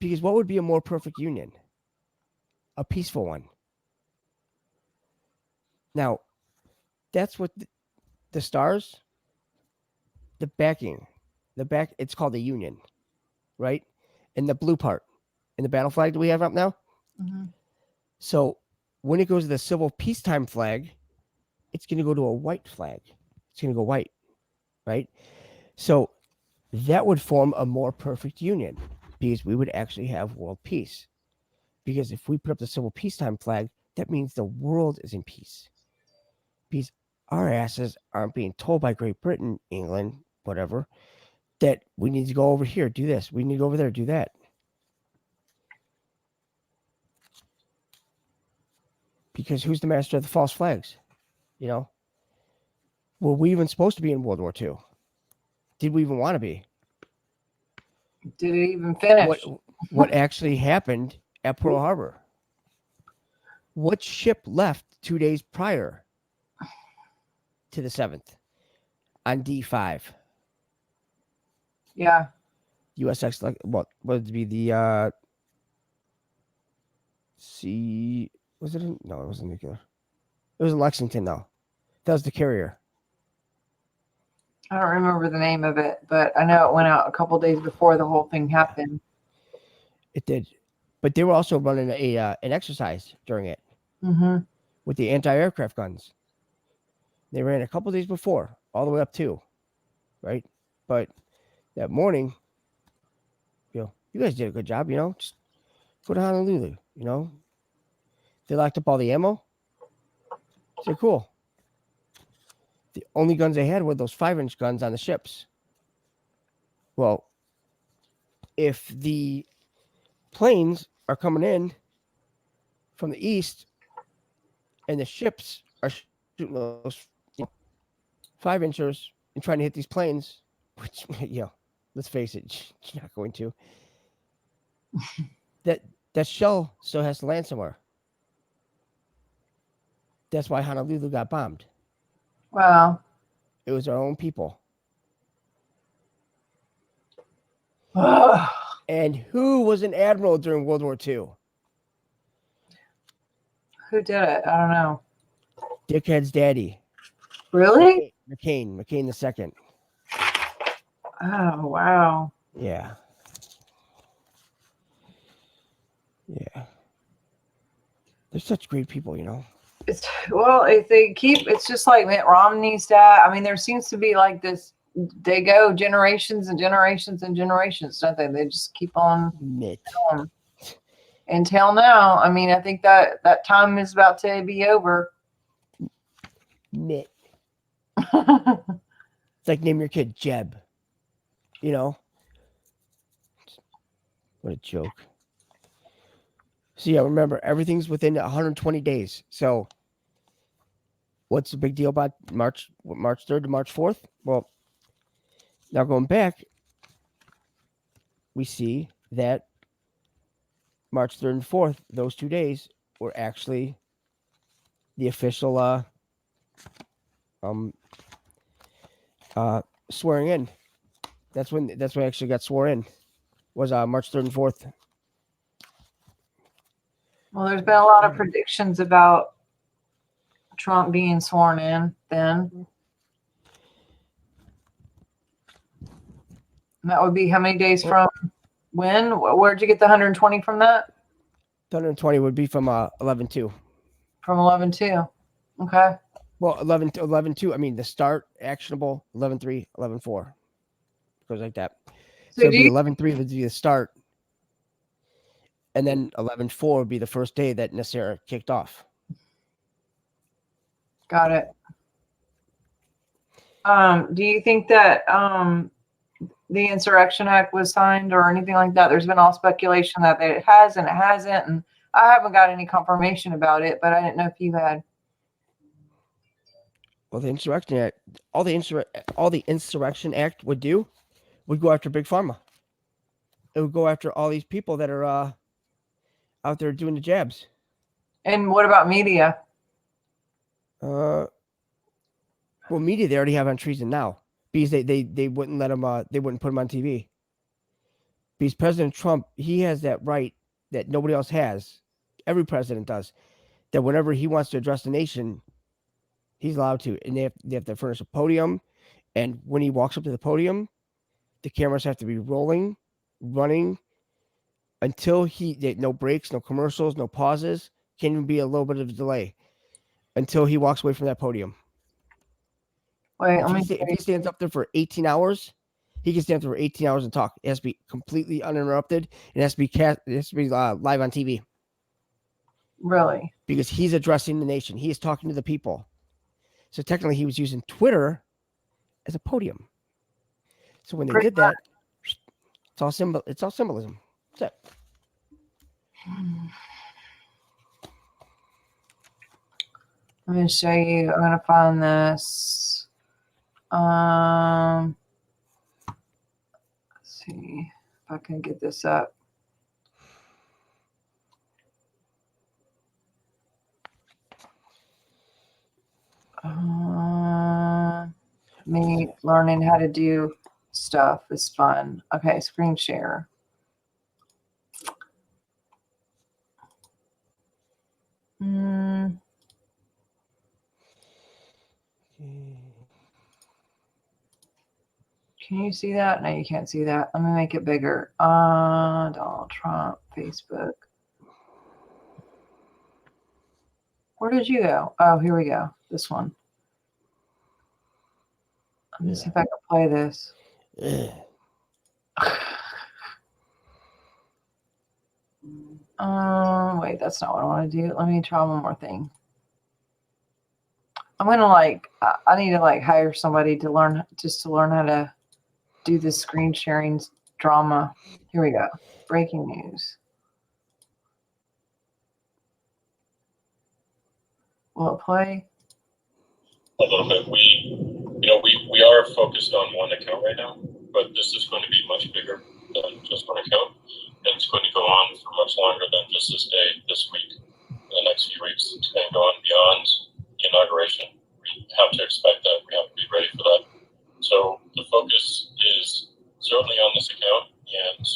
Because what would be a more perfect union? A peaceful one. Now, that's what the stars, the backing, it's called the union, right? And the blue part, and the battle flag that we have up now. Mm-hmm. So when it goes to the civil peacetime flag, it's going to go to a white flag. It's going to go white, right? So that would form a more perfect union because we would actually have world peace. Because if we put up the civil peacetime flag, that means the world is in peace. Because our asses aren't being told by Great Britain, England, whatever, that we need to go over here, do this. We need to go over there, do that. Because who's the master of the false flags? Were we even supposed to be in World War II? Did we even want to be? Did it even finish? What actually happened at Pearl Harbor? What ship left 2 days prior to the 7th on D5? Yeah. USX, what would be the was it no, it wasn't nuclear. It was in Lexington though. That was the carrier. I don't remember the name of it, but I know it went out a couple days before the whole thing happened. It did. But they were also running an exercise during it Mm-hmm. with the anti-aircraft guns. They ran a couple days before, all the way up to, right? But that morning, you guys did a good job, just go to Honolulu, They locked up all the ammo. So cool. The only guns they had were those 5-inch guns on the ships. Well, if the planes are coming in from the east and the ships are shooting those 5-inchers and trying to hit these planes, which, let's face it, you're not going to. That shell still has to land somewhere. That's why Honolulu got bombed. Wow. It was our own people. And who was an admiral during World War II? Who did it? I don't know. Dickhead's daddy. Really? McCain II. Oh, wow. Yeah. Yeah. They're such great people, It's if they keep, it's just like Mitt Romney's dad. I mean, there seems to be like this. They go generations and generations and generations, don't they? They just keep on Mitt. Until now. I mean, I think that time is about to be over. Mitt. It's like name your kid Jeb. What a joke. So yeah, remember everything's within 120 days. So what's the big deal about March 3rd to March 4th? Well, now going back, we see that March 3rd and 4th, those 2 days were actually the official swearing in. That's when I actually got sworn in. Was March 3rd and 4th. Well, there's been a lot of predictions about Trump being sworn in then. And that would be how many days from when? Where'd you get the 120 from that? 120 would be from 11/2. From 11/2. Okay. Well, 11/2. I mean, the start actionable 11/3, 11/4. Goes like that. So it'd be 11/3 would be the start, and then 11/4 would be the first day that Nasser kicked off. Got it. Do you think that the Insurrection Act was signed or anything like that? There's been all speculation that it has and it hasn't, and I haven't got any confirmation about it, but I didn't know if you had. Well, the Insurrection Act, all the Insurrection Act would do would go after Big Pharma. It would go after all these people that are out there doing the jabs. And what about media? Well, media they already have on treason now because they wouldn't let them. They wouldn't put them on TV. Because President Trump, he has that right that nobody else has. Every president does. That whenever he wants to address the nation, he's allowed to, and they have to furnish a podium. And when he walks up to the podium, the cameras have to be rolling, running until no breaks, no commercials, no pauses. Can't even be a little bit of a delay until he walks away from that podium. Wait, If he stands up there for 18 hours, he can stand up there for 18 hours and talk. It has to be completely uninterrupted. It has to be live on TV. Really? Because he's addressing the nation. He is talking to the people. So technically, he was using Twitter as a podium. So when they did that, it's all symbolism. That's it. I'm going to show you. I'm going to find this. Let's see if I can get this up. Me learning how to do stuff is fun. Okay, screen share. Can you see that? No, you can't see that. Let me make it bigger. Donald Trump, Facebook. Where did you go? Oh, here we go. This one. Let me see if I can play this. Wait, that's not what I want to do. Let me try one more thing. I'm gonna I need to hire somebody to learn how to do this screen sharing drama. Here we go. Breaking news. Will it play? A little bit. We are focused on one account right now, but this is going to be much bigger than just one account, and it's going to go on for much longer than just this day, this week, the next few weeks. It's going to go on beyond the inauguration. We have to expect that. We have to be ready for that. So the focus is certainly on this account and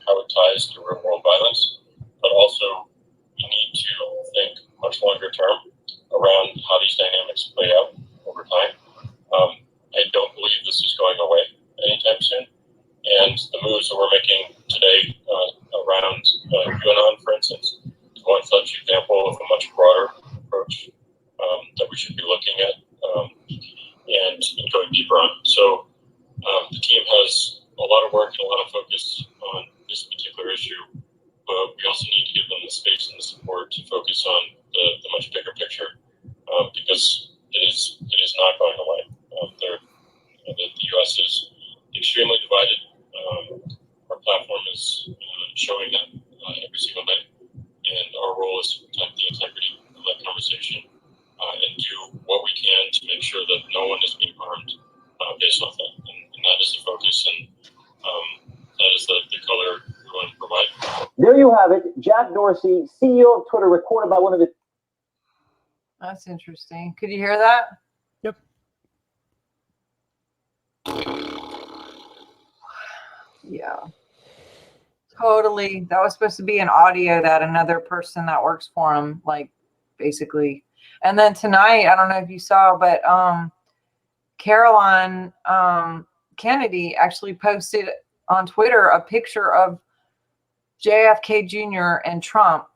how it ties to real world violence, but also we need to think much longer term around how these dynamics play out over time. I don't believe this is going away anytime soon. And the moves that we're making today around QAnon, for instance, is one such example of a much broader approach that we should be looking at and going deeper on. So the team has a lot of work and a lot of focus on this particular issue, but we also need to give them the space and the support to focus on the much bigger picture because it is not going away. The U.S. is extremely divided. Our platform is showing that every single day, that no one is being harmed based off that, and that is the focus, and that is the color we want to provide. There you have it. Jack Dorsey, CEO of Twitter, recorded by one of the... That's interesting. Could you hear that? Yep. Yeah. Totally. That was supposed to be an audio that another person that works for him, like, basically. And then tonight, I don't know if you saw, but Caroline Kennedy actually posted on Twitter a picture of JFK Jr. and Trump.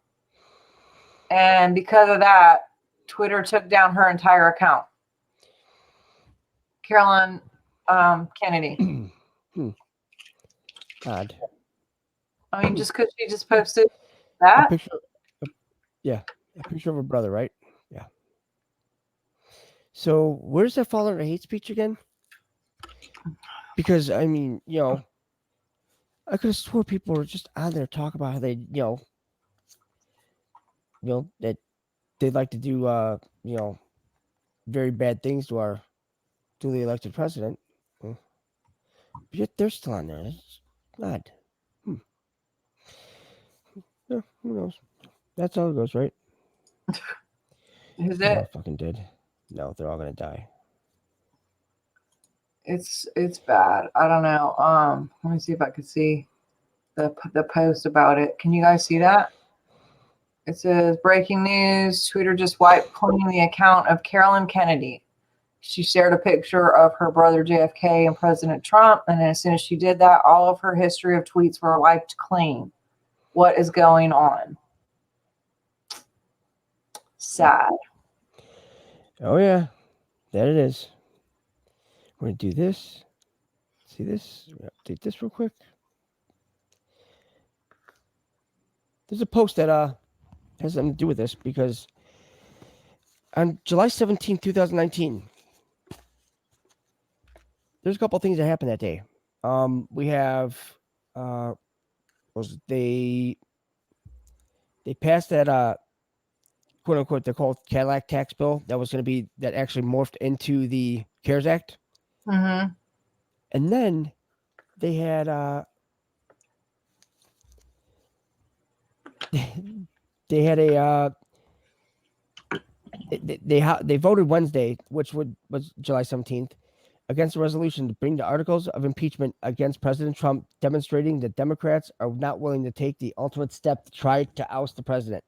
And because of that, Twitter took down her entire account. Caroline Kennedy. Odd. I mean, just because she just posted that. A picture of her brother, right? Yeah. So where's that fall under hate speech again? Because I mean, I could have swore people were just on there talking about how they, that they'd like to do, very bad things to our duly elected president. But yet they're still on there. It's odd. Yeah, who knows? That's how it goes, right? Is They're all it? fucking dead. No, they're all gonna die. It's bad. I don't know. Let me see if I could see the post about it. Can you guys see that? It says breaking news: Twitter just wiped clean the account of Carolyn Kennedy. She shared a picture of her brother JFK and President Trump, and as soon as she did that, all of her history of tweets were wiped clean. What is going on? Sad. Oh yeah, that it is. We're gonna do this. See this? Update this real quick. There's a post that has something to do with this because on July 17th, 2019, there's a couple of things that happened that day. We have they passed that quote unquote they're called Cadillac tax bill that was going to be that actually morphed into the CARES Act. Mm-hmm. And then they had they had a they voted Wednesday, which was July 17th, against a resolution to bring the articles of impeachment against President Trump, demonstrating that Democrats are not willing to take the ultimate step to try to oust the president.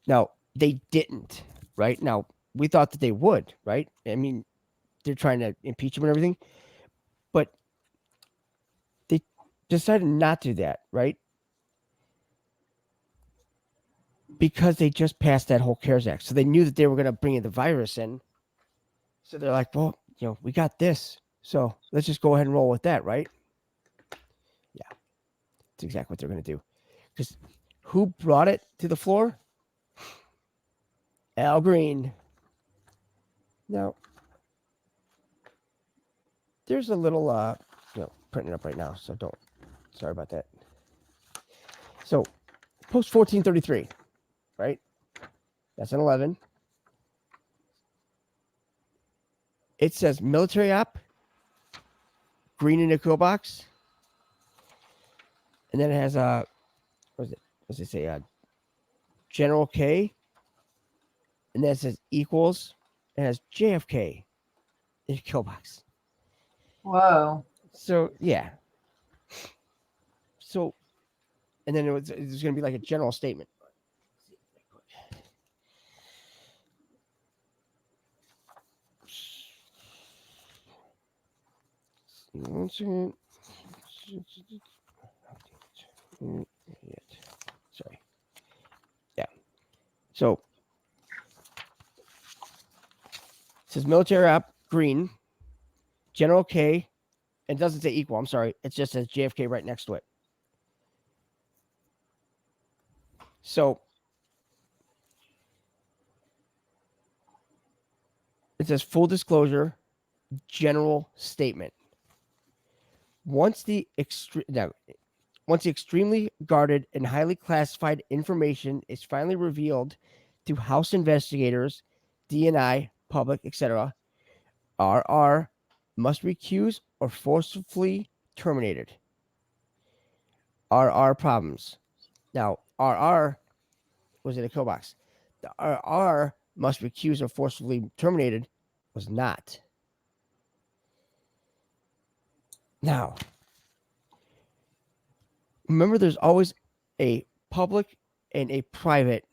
Now, they didn't, right? Now, we thought that they would, right? I mean, they're trying to impeach him and everything, but they decided not to do that, right? Because they just passed that whole CARES Act. So they knew that they were going to bring in the virus in. So they're like, well, we got this. So let's just go ahead and roll with that, right? Yeah. That's exactly what they're going to do. Because who brought it to the floor? Al Green. Now, there's a little, printing up right now. So sorry about that. So post 1433, right? That's an 11. It says military op, green in a cool box. And then it has what does it say? General K. And then it says equals. It has JFK in a kill box. Whoa. So yeah. So, and then it's going to be like a general statement. One second. Sorry. Yeah. So it says military op green, General K. It doesn't say equal. I'm sorry. It just says JFK right next to it. So it says full disclosure, general statement. Once the extremely guarded and highly classified information is finally revealed to House investigators, DNI, public, etc., RR must recuse or forcibly terminated. RR problems. Now, RR was in a kill box. The RR must recuse or forcibly terminated was not. Now, remember, there's always a public and a private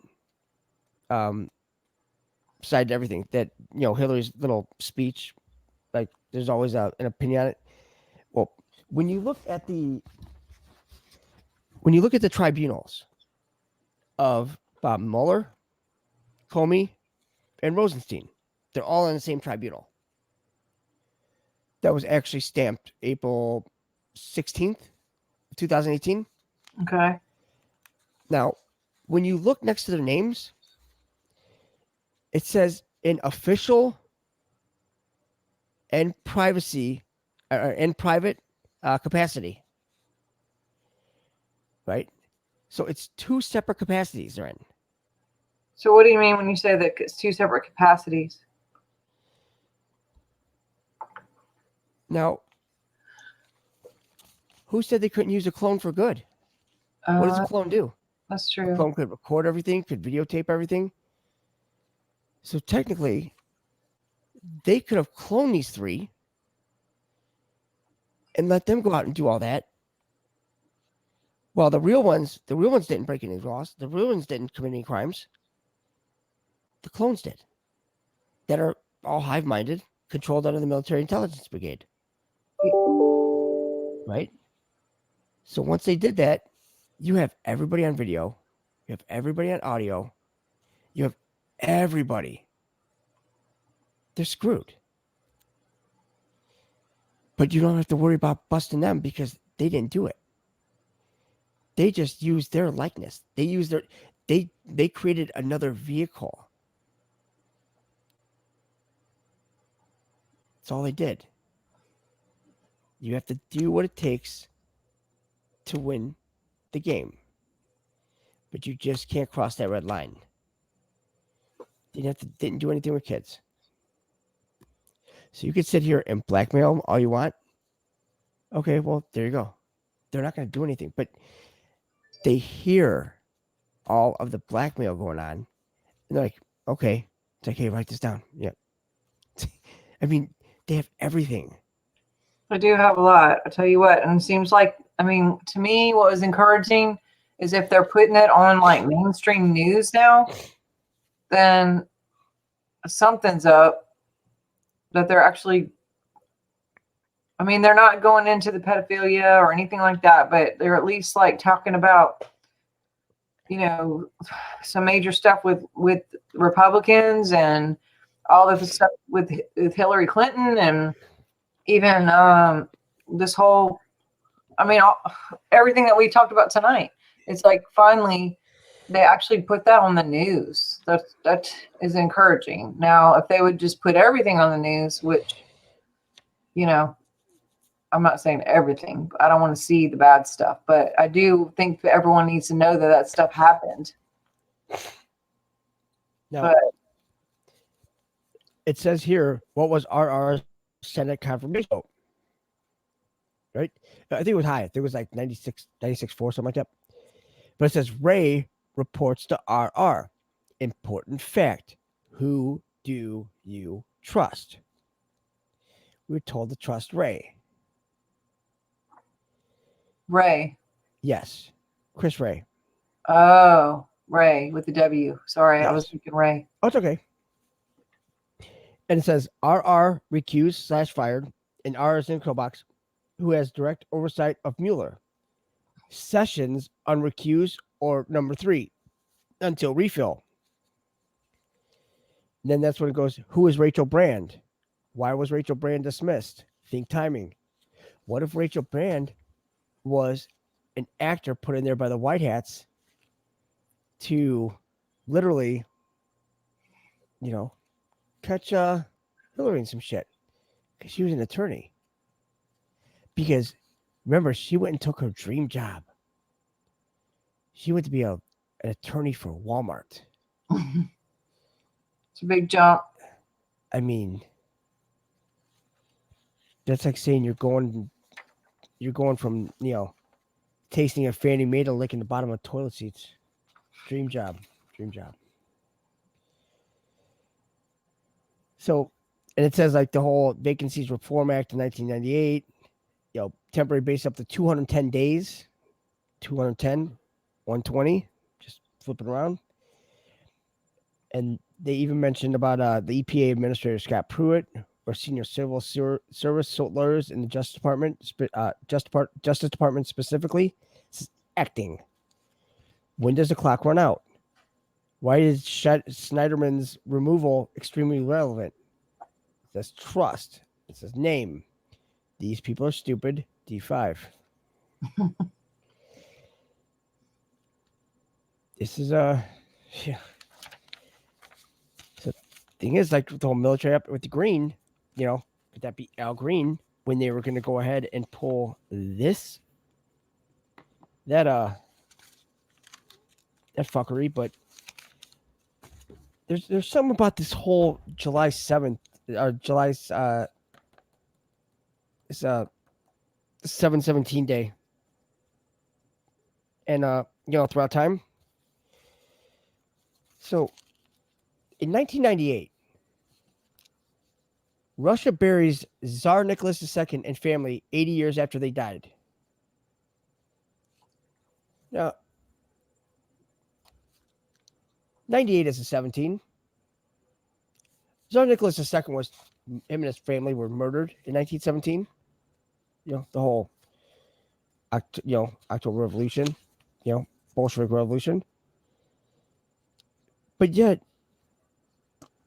side to everything. That, Hillary's little speech, like, there's always an opinion on it. Well, when you look at the tribunals of Bob Mueller, Comey, and Rosenstein, they're all in the same tribunal. That was actually stamped April 16th, 2018. Okay. Now, when you look next to their names, it says in official and privacy and private capacity, right? So it's two separate capacities they're in. So what do you mean when you say that it's two separate capacities? Now, who said they couldn't use a clone for good? What does a clone do? That's A true. clone could record everything, could videotape everything. So technically, they could have cloned these three and let them go out and do all that. Well, the real ones didn't break any laws. The real ones didn't commit any crimes. The clones did. That are all hive-minded, controlled under the military intelligence brigade. Right? So once they did that, you have everybody on video. You have everybody on audio. You have everybody. They're screwed. But you don't have to worry about busting them because they didn't do it. They just used their likeness. They used their they created another vehicle. That's all they did. You have to do what it takes to win the game. But you just can't cross that red line. Didn't do anything with kids. So you could sit here and blackmail them all you want. Okay, well, there you go. They're not going to do anything. But they hear all of the blackmail going on. And they're like, okay. It's like, hey, write this down. Yeah. I mean, they have everything. I do have a lot. I tell you what, and it seems like, to me, what was encouraging is if they're putting it on like mainstream news now, then something's up. That they're actually, they're not going into the pedophilia or anything like that, but they're at least like talking about, some major stuff with Republicans and all of the stuff with Hillary Clinton and even this whole, everything that we talked about tonight. It's like finally they actually put that on the news. That is encouraging. Now, if they would just put everything on the news, which, I'm not saying everything. I don't want to see the bad stuff, but I do think that everyone needs to know that stuff happened. Now, But it says here, what was RR's Senate confirmation vote? Right? I think it was high. I think it was like 96.4, something like that. But it says Ray reports to RR. Important fact. Who do you trust? We're told to trust Ray. Ray. Yes. Chris Ray. Oh, Ray with the W. Sorry, Yes. I was thinking Ray. Oh, it's okay. And it says RR recused / fired, and R is in Kobox, who has direct oversight of Mueller. Sessions unrecused or number 3 until refill. And then that's when it goes, who is Rachel Brand? Why was Rachel Brand dismissed? Think timing. What if Rachel Brand was an actor put in there by the White Hats to literally, catch Hillary in some shit? Because she was an attorney. Because remember, she went and took her dream job. She went to be an attorney for Walmart. It's a big jump. I mean, That's like saying you're going from tasting a Fannie Mae to licking the bottom of toilet seats. Dream job. So, and it says like the whole Vacancies Reform Act in 1998, temporary base up to 210 days, 210, 120, just flipping around. And they even mentioned about the EPA Administrator Scott Pruitt, or senior civil service lawyers in the Justice Department specifically, acting. When does the clock run out? Why is Schneiderman's removal extremely relevant? It says trust. It says name. These people are stupid. D5. This is yeah. So thing is, like the whole military up with the Green, could that be Al Green when they were going to go ahead and pull that fuckery? But there's something about this whole July 7th or July's 7/17 day, and throughout time. So in 1998, Russia buries Tsar Nicholas II and family 80 years after they died. Now, 98 is a 17. Tsar Nicholas II him and his family were murdered in 1917. The whole, October Revolution, Bolshevik Revolution. But yet,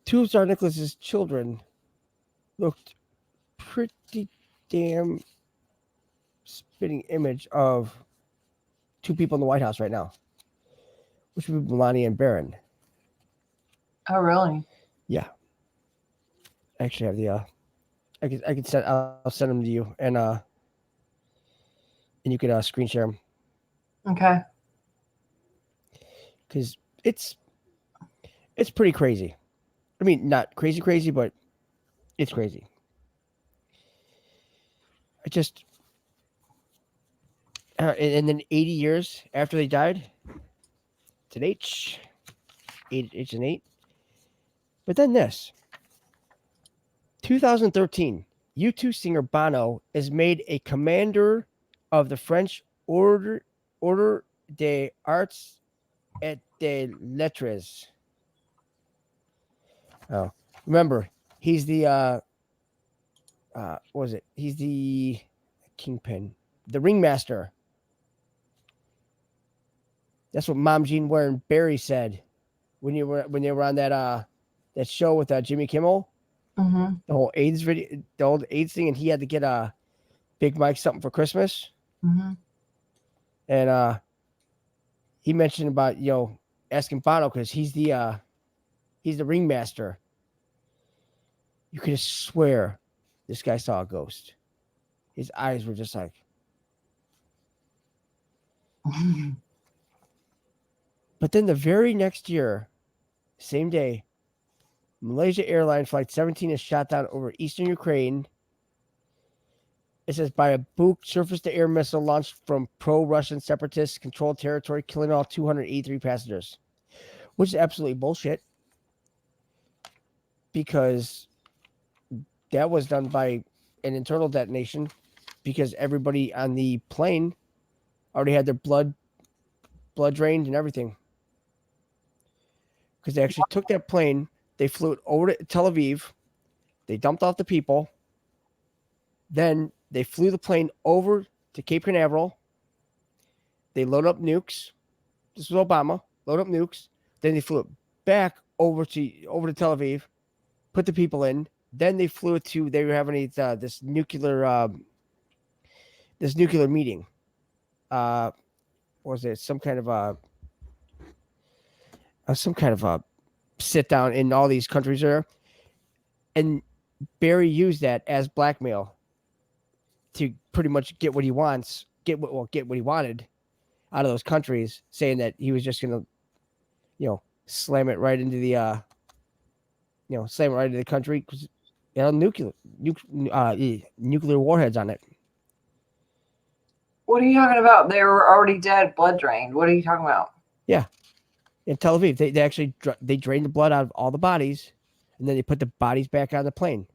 two of Tsar Nicholas's children looked pretty damn spitting image of two people in the White House right now, which would be Melania and Barron. Oh, really? Yeah. I actually have the I could send I'll send them to you and you could screen share them. Okay. Because it's pretty crazy. I mean, not crazy, but it's crazy. I just and then 80 years after they died, it's an H. It's an 8. But then this. 2013, U2 singer Bono is made a commander of the French Order des Arts et des Lettres. Oh, remember, he's the what was it? He's the kingpin, the ringmaster. That's what Mom Jean Warren Barry said when they were on that show with Jimmy Kimmel. Mm-hmm. The whole AIDS video, the old AIDS thing, and he had to get a Big Mike something for Christmas. Mm-hmm. And he mentioned about asking Bono because he's the ringmaster. You could just swear this guy saw a ghost. His eyes were just like. But then the very next year, same day, Malaysia Airlines Flight 17 is shot down over eastern Ukraine. It says by a Buk surface-to-air missile launched from pro-Russian separatist controlled territory, killing all 283 passengers, which is absolutely bullshit. Because that was done by an internal detonation, because everybody on the plane already had their blood drained and everything. Because they actually took that plane. They flew it over to Tel Aviv. They dumped off the people. Then they flew the plane over to Cape Canaveral. They loaded up nukes. This was Obama. Load up nukes. Then they flew it back over to Tel Aviv. Put the people in. Then they flew it to. They were having this nuclear meeting. What was it? Some kind of a sit down in all these countries there, and Barry used that as blackmail to pretty much get what he wants, get what he wanted out of those countries, saying that he was just gonna, slam it right into the, country, It had nuclear warheads on it. What are you talking about? They were already dead, blood drained. What are you talking about? In Tel Aviv, they actually they drained the blood out of all the bodies, and then they put the bodies back on the plane,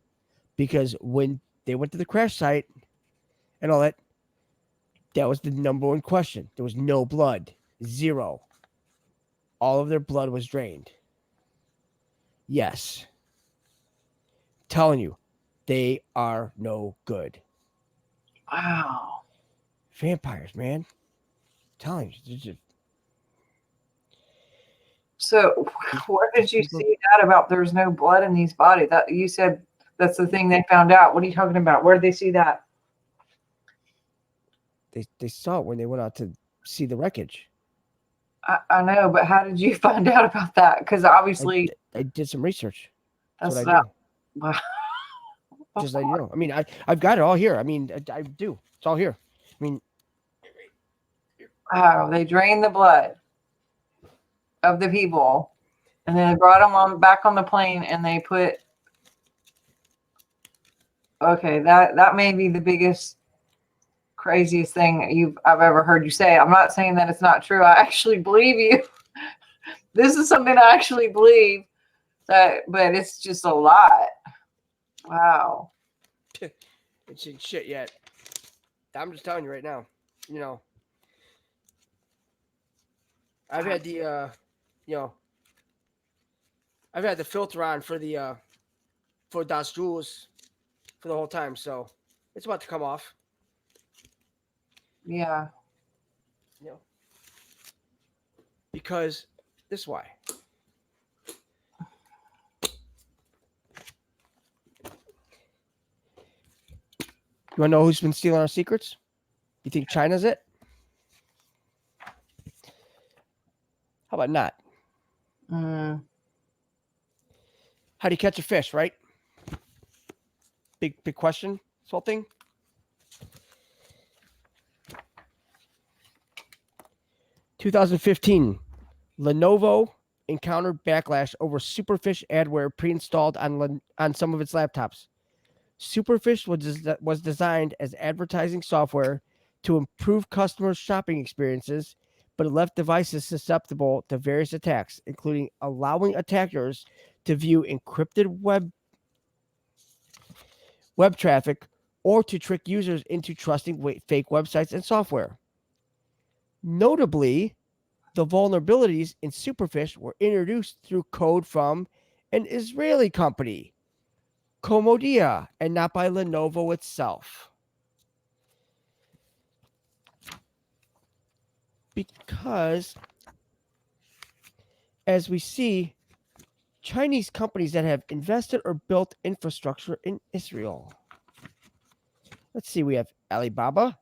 because when they went to the crash site and all that, that was the number one question. There was no blood, zero. All of their blood was drained. Yes, telling you, they are no good. Wow. Vampires, man. Telling you, just, So where did you see that about there's no blood in these bodies? That you said that's the thing they found out. What are you talking about? Where did they see that? they saw it when they went out to see the wreckage. I know, but how did you find out about that? Because obviously I did some research. that's That's what I do. Wow. Just let you know. I mean, I've got it all here. I mean, I do. It's all here. I mean, Wow, they drained the blood of the people, and then they brought them back on the plane, and they put. Okay, that may be the biggest, craziest thing I've ever heard you say. I'm not saying that it's not true. I actually believe you. This is something I actually believe, but it's just a lot. Wow. it's in shit yet. I'm just telling you right now. You know, I've had the I've had the filter on for the for Das Jules for the whole time, so it's about to come off. Yeah. You know, because this is why. You want to know who's been stealing our secrets? You think China's it? How about not? Mm. How do you catch a fish, right? Big question, this whole thing. (2015) Lenovo encountered backlash over Superfish adware pre-installed on some of its laptops. Superfish was designed as advertising software to improve customers' shopping experiences, but it left devices susceptible to various attacks, including allowing attackers to view encrypted web traffic or to trick users into trusting fake websites and software. Notably, the vulnerabilities in Superfish were introduced through code from an Israeli company, Komodia, and not by Lenovo itself. Because, as we see, Chinese companies that have invested or built infrastructure in Israel. Let's see, we have Alibaba,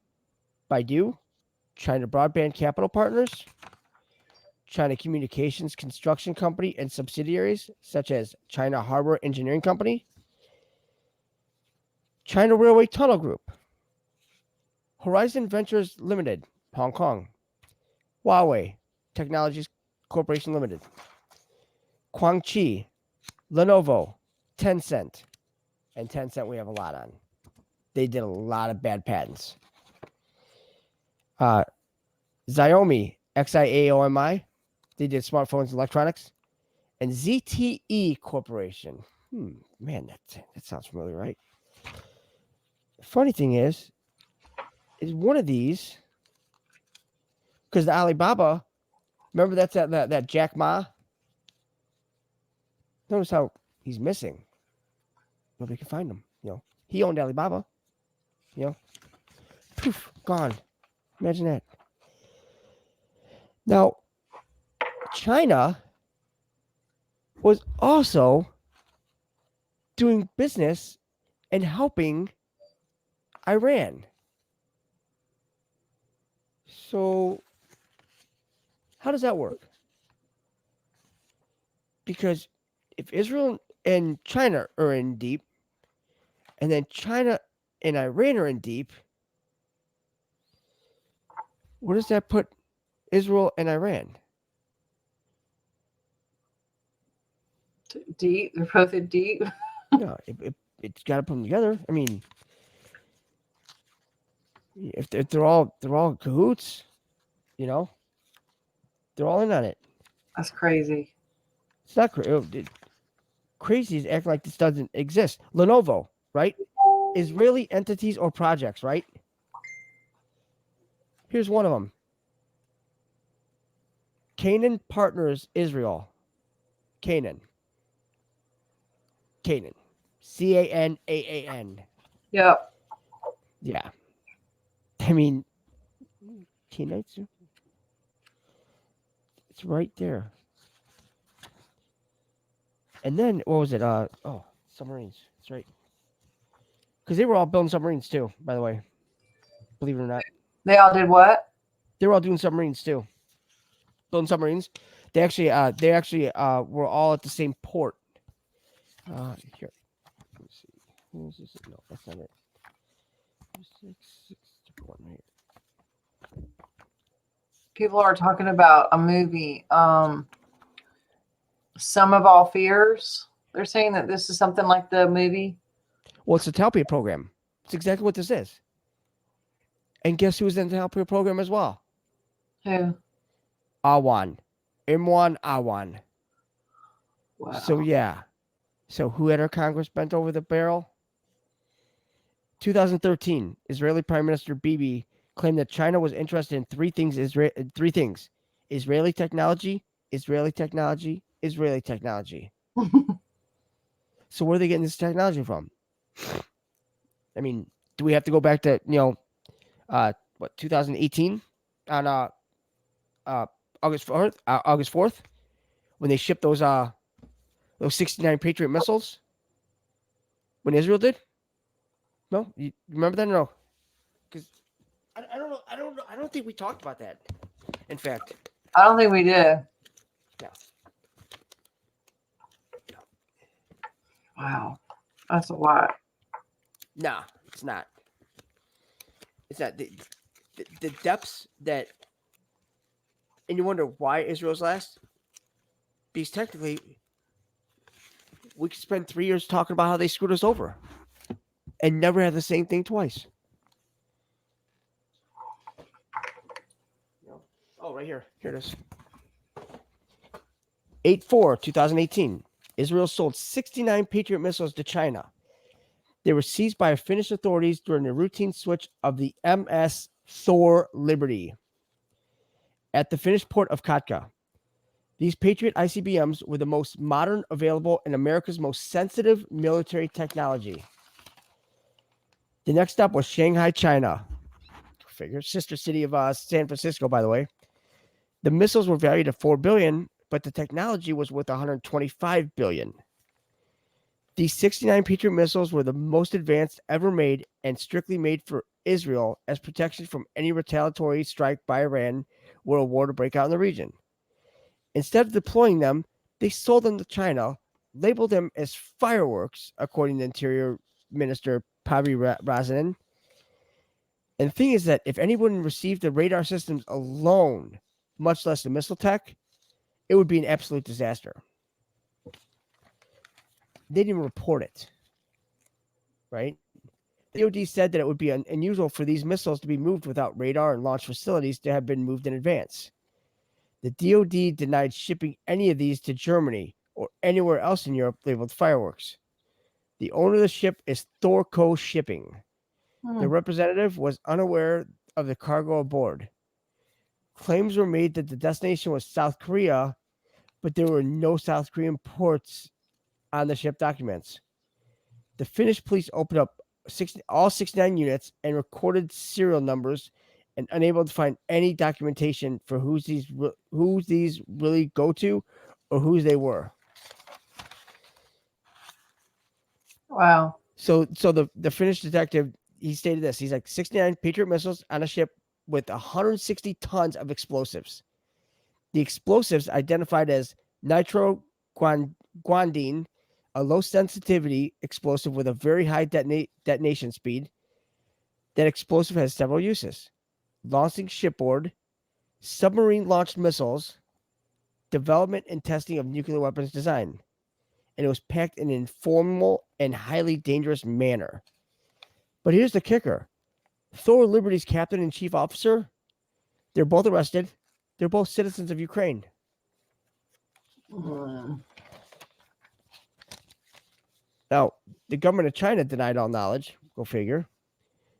Baidu, China Broadband Capital Partners, China Communications Construction Company and subsidiaries such as China Harbor Engineering Company, China Railway Tunnel Group, Horizon Ventures Limited, Hong Kong, Huawei Technologies Corporation Limited, Guangqi, Lenovo, Tencent, and Tencent we have a lot on. They did a lot of bad patents. Xiaomi, XIAOMI, they did smartphones and electronics, and ZTE Corporation. Man, that sounds familiar, right? The funny thing is one of these, because the Alibaba, remember that's that Jack Ma? Notice how he's missing. Nobody can find him. You know, he owned Alibaba. You know, poof, gone. Imagine that. Now, China was also doing business and helping Iran. So, how does that work? Because if Israel and China are in deep, and then China and Iran are in deep, where does that put Israel and Iran? Deep. They're both in deep. No, it it's got to put them together. I mean, if they're all cahoots, you know, they're all in on it. That's crazy. It's not crazy is acting like this doesn't exist. Lenovo, right? Israeli entities or projects, right? Here's one of them. Canaan Partners Israel. Canaan. Canaan. Yep. Yeah. I mean, Canaanites. It's right there. And then what was it? Submarines. That's right. Because they were all building submarines too, by the way. Believe it or not. They all did what? They were all doing submarines too. Building submarines. They actually were all at the same port. Here. Let me see. Who is this? No, that's not it. 661 right here. People are talking about a movie, Sum of All Fears. They're saying that this is something like the movie. Well, it's a Talpiot program. It's exactly what this is. And guess who's in the Talpiot program as well? Who? Awan. Imran Awan. Wow. So, yeah. So, who had our Congress bent over the barrel? 2013, Israeli Prime Minister Bibi claimed that China was interested in three things. Israeli technology, Israeli technology, Israeli technology. So where are they getting this technology from? I mean, do we have to go back to 2018 on August 4th when they shipped those 69 Patriot missiles when Israel did? No, you remember that? No, because I don't know. I don't think we talked about that. In fact, I don't think we did. Yeah. Wow. That's a lot. No, it's not. It's not the depths that, and you wonder why Israel's last. Because technically, we could spend 3 years talking about how they screwed us over, and never have the same thing twice. Oh, right here. Here it is. 8/4/2018. Israel sold 69 Patriot missiles to China. They were seized by Finnish authorities during a routine switch of the MS Thor Liberty at the Finnish port of Kotka. These Patriot ICBMs were the most modern available in America's most sensitive military technology. The next stop was Shanghai, China. Figure sister city of San Francisco, by the way. The missiles were valued at $4 billion, but the technology was worth $125 billion. These 69 Patriot missiles were the most advanced ever made and strictly made for Israel as protection from any retaliatory strike by Iran were a war to break out in the region. Instead of deploying them, they sold them to China, labeled them as fireworks, according to Interior Minister Pavi Razanen. And the thing is that if anyone received the radar systems alone, much less the missile tech, it would be an absolute disaster. They didn't even report it, right? The DoD said that it would be unusual for these missiles to be moved without radar and launch facilities to have been moved in advance. The DoD denied shipping any of these to Germany or anywhere else in Europe labeled fireworks. The owner of the ship is Thorco Shipping. The representative was unaware of the cargo aboard. Claims were made that the destination was South Korea, but there were no South Korean ports on the ship documents. The Finnish police opened up all 69 units and recorded serial numbers and unable to find any documentation for who's these really go to or whose they were. Wow. So the Finnish detective, he stated this. He's like 69 Patriot missiles on a ship with 160 tons of explosives. The explosives identified as nitroguanidine, a low sensitivity explosive with a very high detonation speed. That explosive has several uses: launching shipboard, submarine launched missiles, development and testing of nuclear weapons design. And it was packed in an informal and highly dangerous manner. But here's the kicker. Thor Liberty's captain and chief officer, they're both arrested. They're both citizens of Ukraine. Now, the government of China denied all knowledge. Go figure.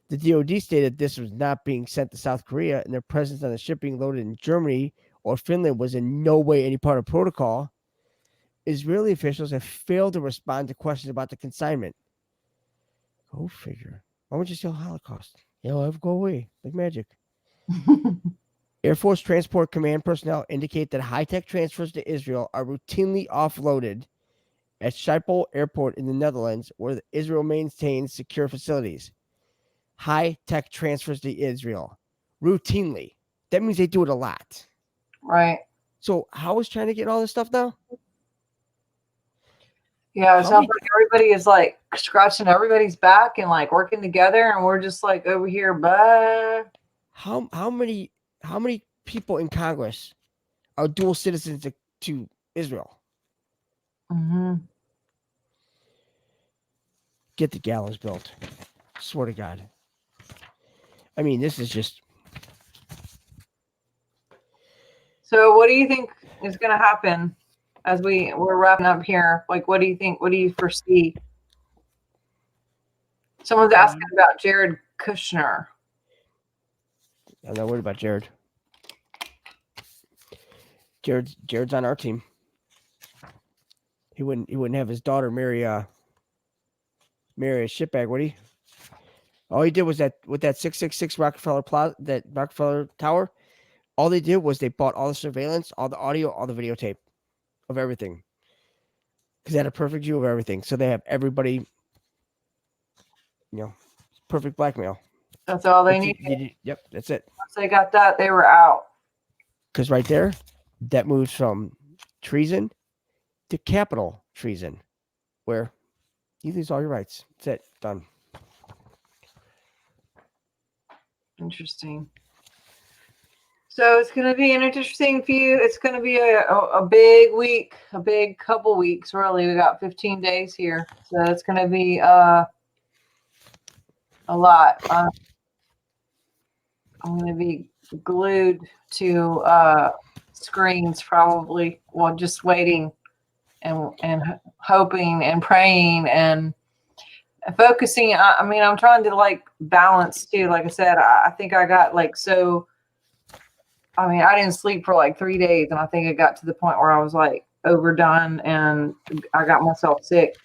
The DoD stated this was not being sent to South Korea, and their presence on the ship being loaded in Germany or Finland was in no way any part of protocol. Israeli officials have failed to respond to questions about the consignment. Go figure. Why would you steal Holocaust? It'll go away like magic. Air Force Transport Command personnel indicate that high-tech transfers to Israel are routinely offloaded at Schiphol Airport in the Netherlands, where Israel maintains secure facilities. High-tech transfers to Israel. Routinely. That means they do it a lot. Right. So how is China getting all this stuff now? Yeah, it sounds like everybody is like scratching everybody's back and like working together, and we're just like over here, but How many people in Congress are dual citizens to Israel? Get the gallows built. Swear to God. I mean, this is just. So what do you think is going to happen as we're wrapping up here? Like, what do you think? What do you foresee? Someone's asking about Jared Kushner. I'm not worried about Jared. Jared's on our team. He wouldn't have his daughter marry a shitbag, would he? All he did was that with that 666 Rockefeller Plaza, that Rockefeller Tower. All they did was they bought all the surveillance, all the audio, all the videotape of everything. Because they had a perfect view of everything. So they have everybody, perfect blackmail. That's all they needed. Yep, that's it. Once they got that, they were out. Because right there, that moves from treason to capital treason, where you lose all your rights. That's it. Done. Interesting. So it's going to be an interesting few. It's going to be a big week, a big couple weeks, really. We got 15 days here. So it's going to be a lot. I'm going to be glued to screens probably, well, just waiting and hoping and praying and focusing. I mean, I'm trying to like balance too. Like I said, I think I got like I didn't sleep for like 3 days, and I think it got to the point where I was like overdone and I got myself sick.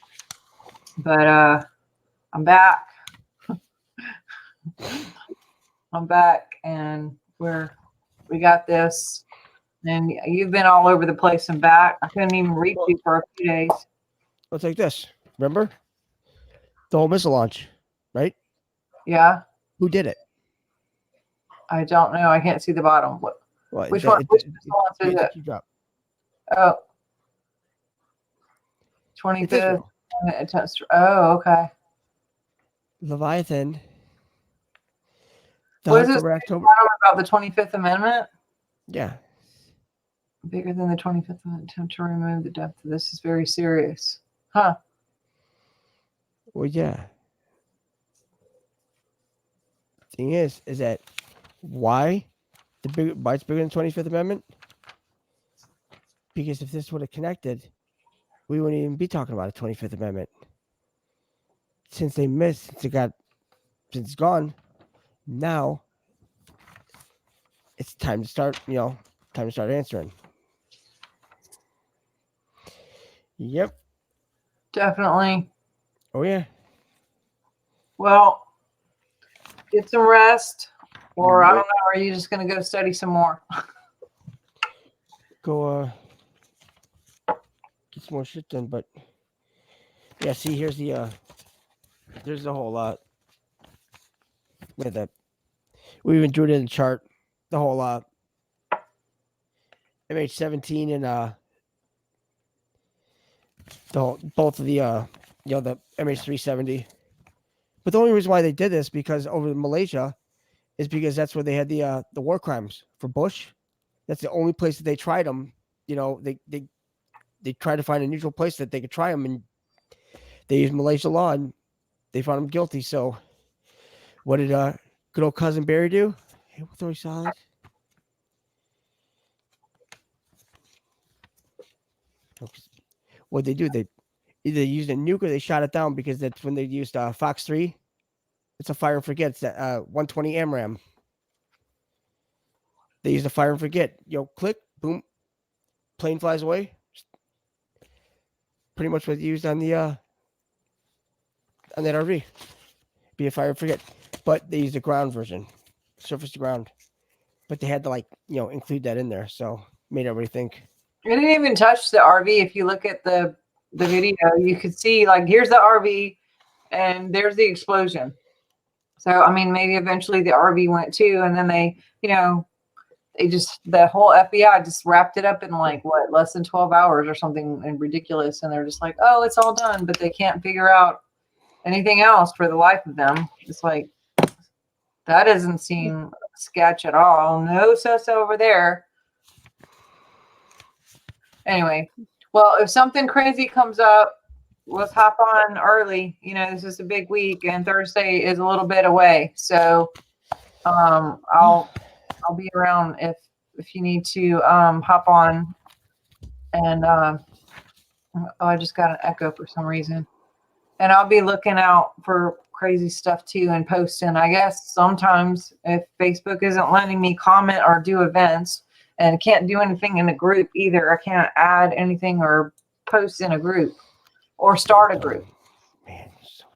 But I'm back. I'm back, and we got this. And you've been all over the place and back. I couldn't even reach you for a few days. Let's take this. Remember the whole missile launch, right? Yeah. Who did it? I don't know. I can't see the bottom. Which one? Which missile launch is it? Drop. Oh. 25th. Oh, okay. Leviathan. What is this October. About the 25th Amendment? Yeah. Bigger than the 25th Amendment. Attempt to remove the depth of this is very serious. Huh. Well, yeah. Thing is that why it's bigger than the 25th Amendment? Because if this would have connected, we wouldn't even be talking about a 25th Amendment. Since they missed, since it's gone, now it's time to start, answering. Yep. Definitely. Oh, yeah. Well, get some rest, or I don't know, are you just going to go study some more? Go get some more shit done, but yeah, see, here's there's the whole lot with that. We even drew it in the chart, the whole MH17 and both of the the MH370. But the only reason why they did this because over in Malaysia is because that's where they had the war crimes for Bush. That's the only place that they tried them. They tried to find a neutral place that they could try them, and they used Malaysia law and they found him guilty. So what did good old cousin Barry do? Hey, we'll throw you solid. What they do? They either used a nuke or they shot it down because that's when they used Fox 3. It's a fire and forget. It's that 120 AMRAAM. They used a fire and forget. Click, boom, plane flies away. Pretty much what they used on the on that RV. Be a fire and forget, but they used the ground version, surface to ground. But they had to include that in there, so made everybody think. It didn't even touch the RV. If you look at the video, you could see here's the RV, and there's the explosion. So I mean, maybe eventually the RV went too, and then they just the whole FBI just wrapped it up in less than 12 hours or something and ridiculous, and they're just like, oh, it's all done, but they can't figure out anything else for the life of them. It's like that doesn't seem sketch at all. No sus over there. Anyway, well, if something crazy comes up, let's hop on early. This is a big week, and Thursday is a little bit away. So I'll be around if you need to hop on. And I just got an echo for some reason. And I'll be looking out for crazy stuff too and posting. I guess sometimes if Facebook isn't letting me comment or do events, and can't do anything in a group either. I can't add anything or post in a group or start a group. Man, so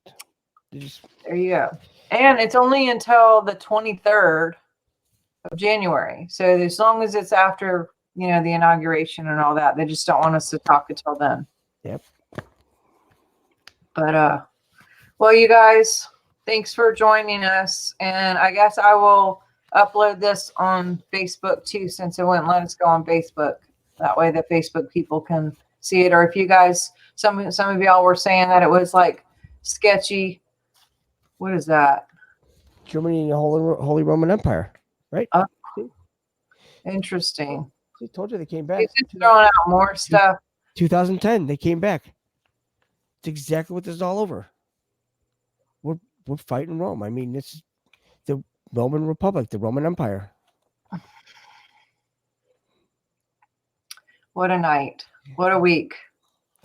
there you go. And it's only until the 23rd of January. So as long as it's after, the inauguration and all that, they just don't want us to talk until then. Yep. But, well, you guys, thanks for joining us. And I guess I will upload this on Facebook too, since it wouldn't let us go on Facebook. That way the Facebook people can see it. Or if you guys, some of y'all were saying that it was sketchy. What is that? Germany and the Holy Roman Empire, right? Interesting. I told you they came back. It's just throwing out more stuff. 2010, they came back. It's exactly what this is all over. We're fighting Rome. I mean, it's the Roman Republic, the Roman Empire. What a night. What a week.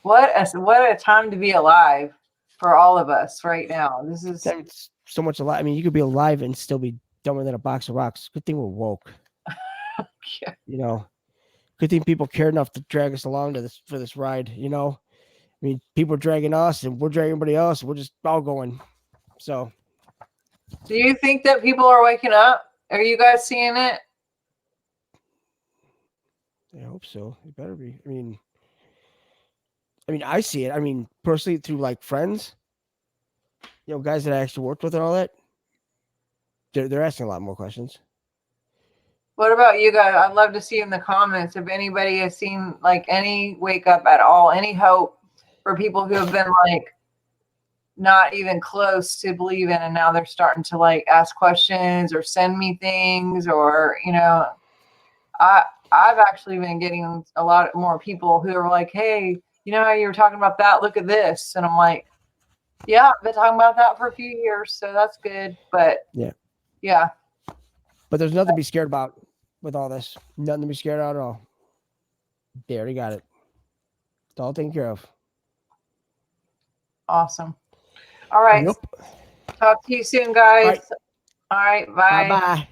What a time to be alive for all of us right now. This is so much alive. I mean, you could be alive and still be dumber than a box of rocks. Good thing we're woke. Yeah. Good thing people care enough to drag us along for this ride. I mean, people are dragging us and we're dragging everybody else. And we're just all going. So, do you think that people are waking up? Are you guys seeing it? I hope so. It better be. I mean, I see it. I mean, personally, through friends, guys that I actually worked with and all that. They're asking a lot more questions. What about you guys? I'd love to see in the comments if anybody has seen any wake up at all, any hope for people who have been not even close to believing, and now they're starting to ask questions or send me things, or I've actually been getting a lot more people who are like, hey, how you were talking about that, look at this. And I'm like, yeah, I've been talking about that for a few years, so that's good. But yeah. But there's nothing to be scared about with all this. Nothing to be scared about at all. They already got it. It's all taken care of. Awesome. All right. Yep. Talk to you soon, guys. All right. Bye. Bye-bye.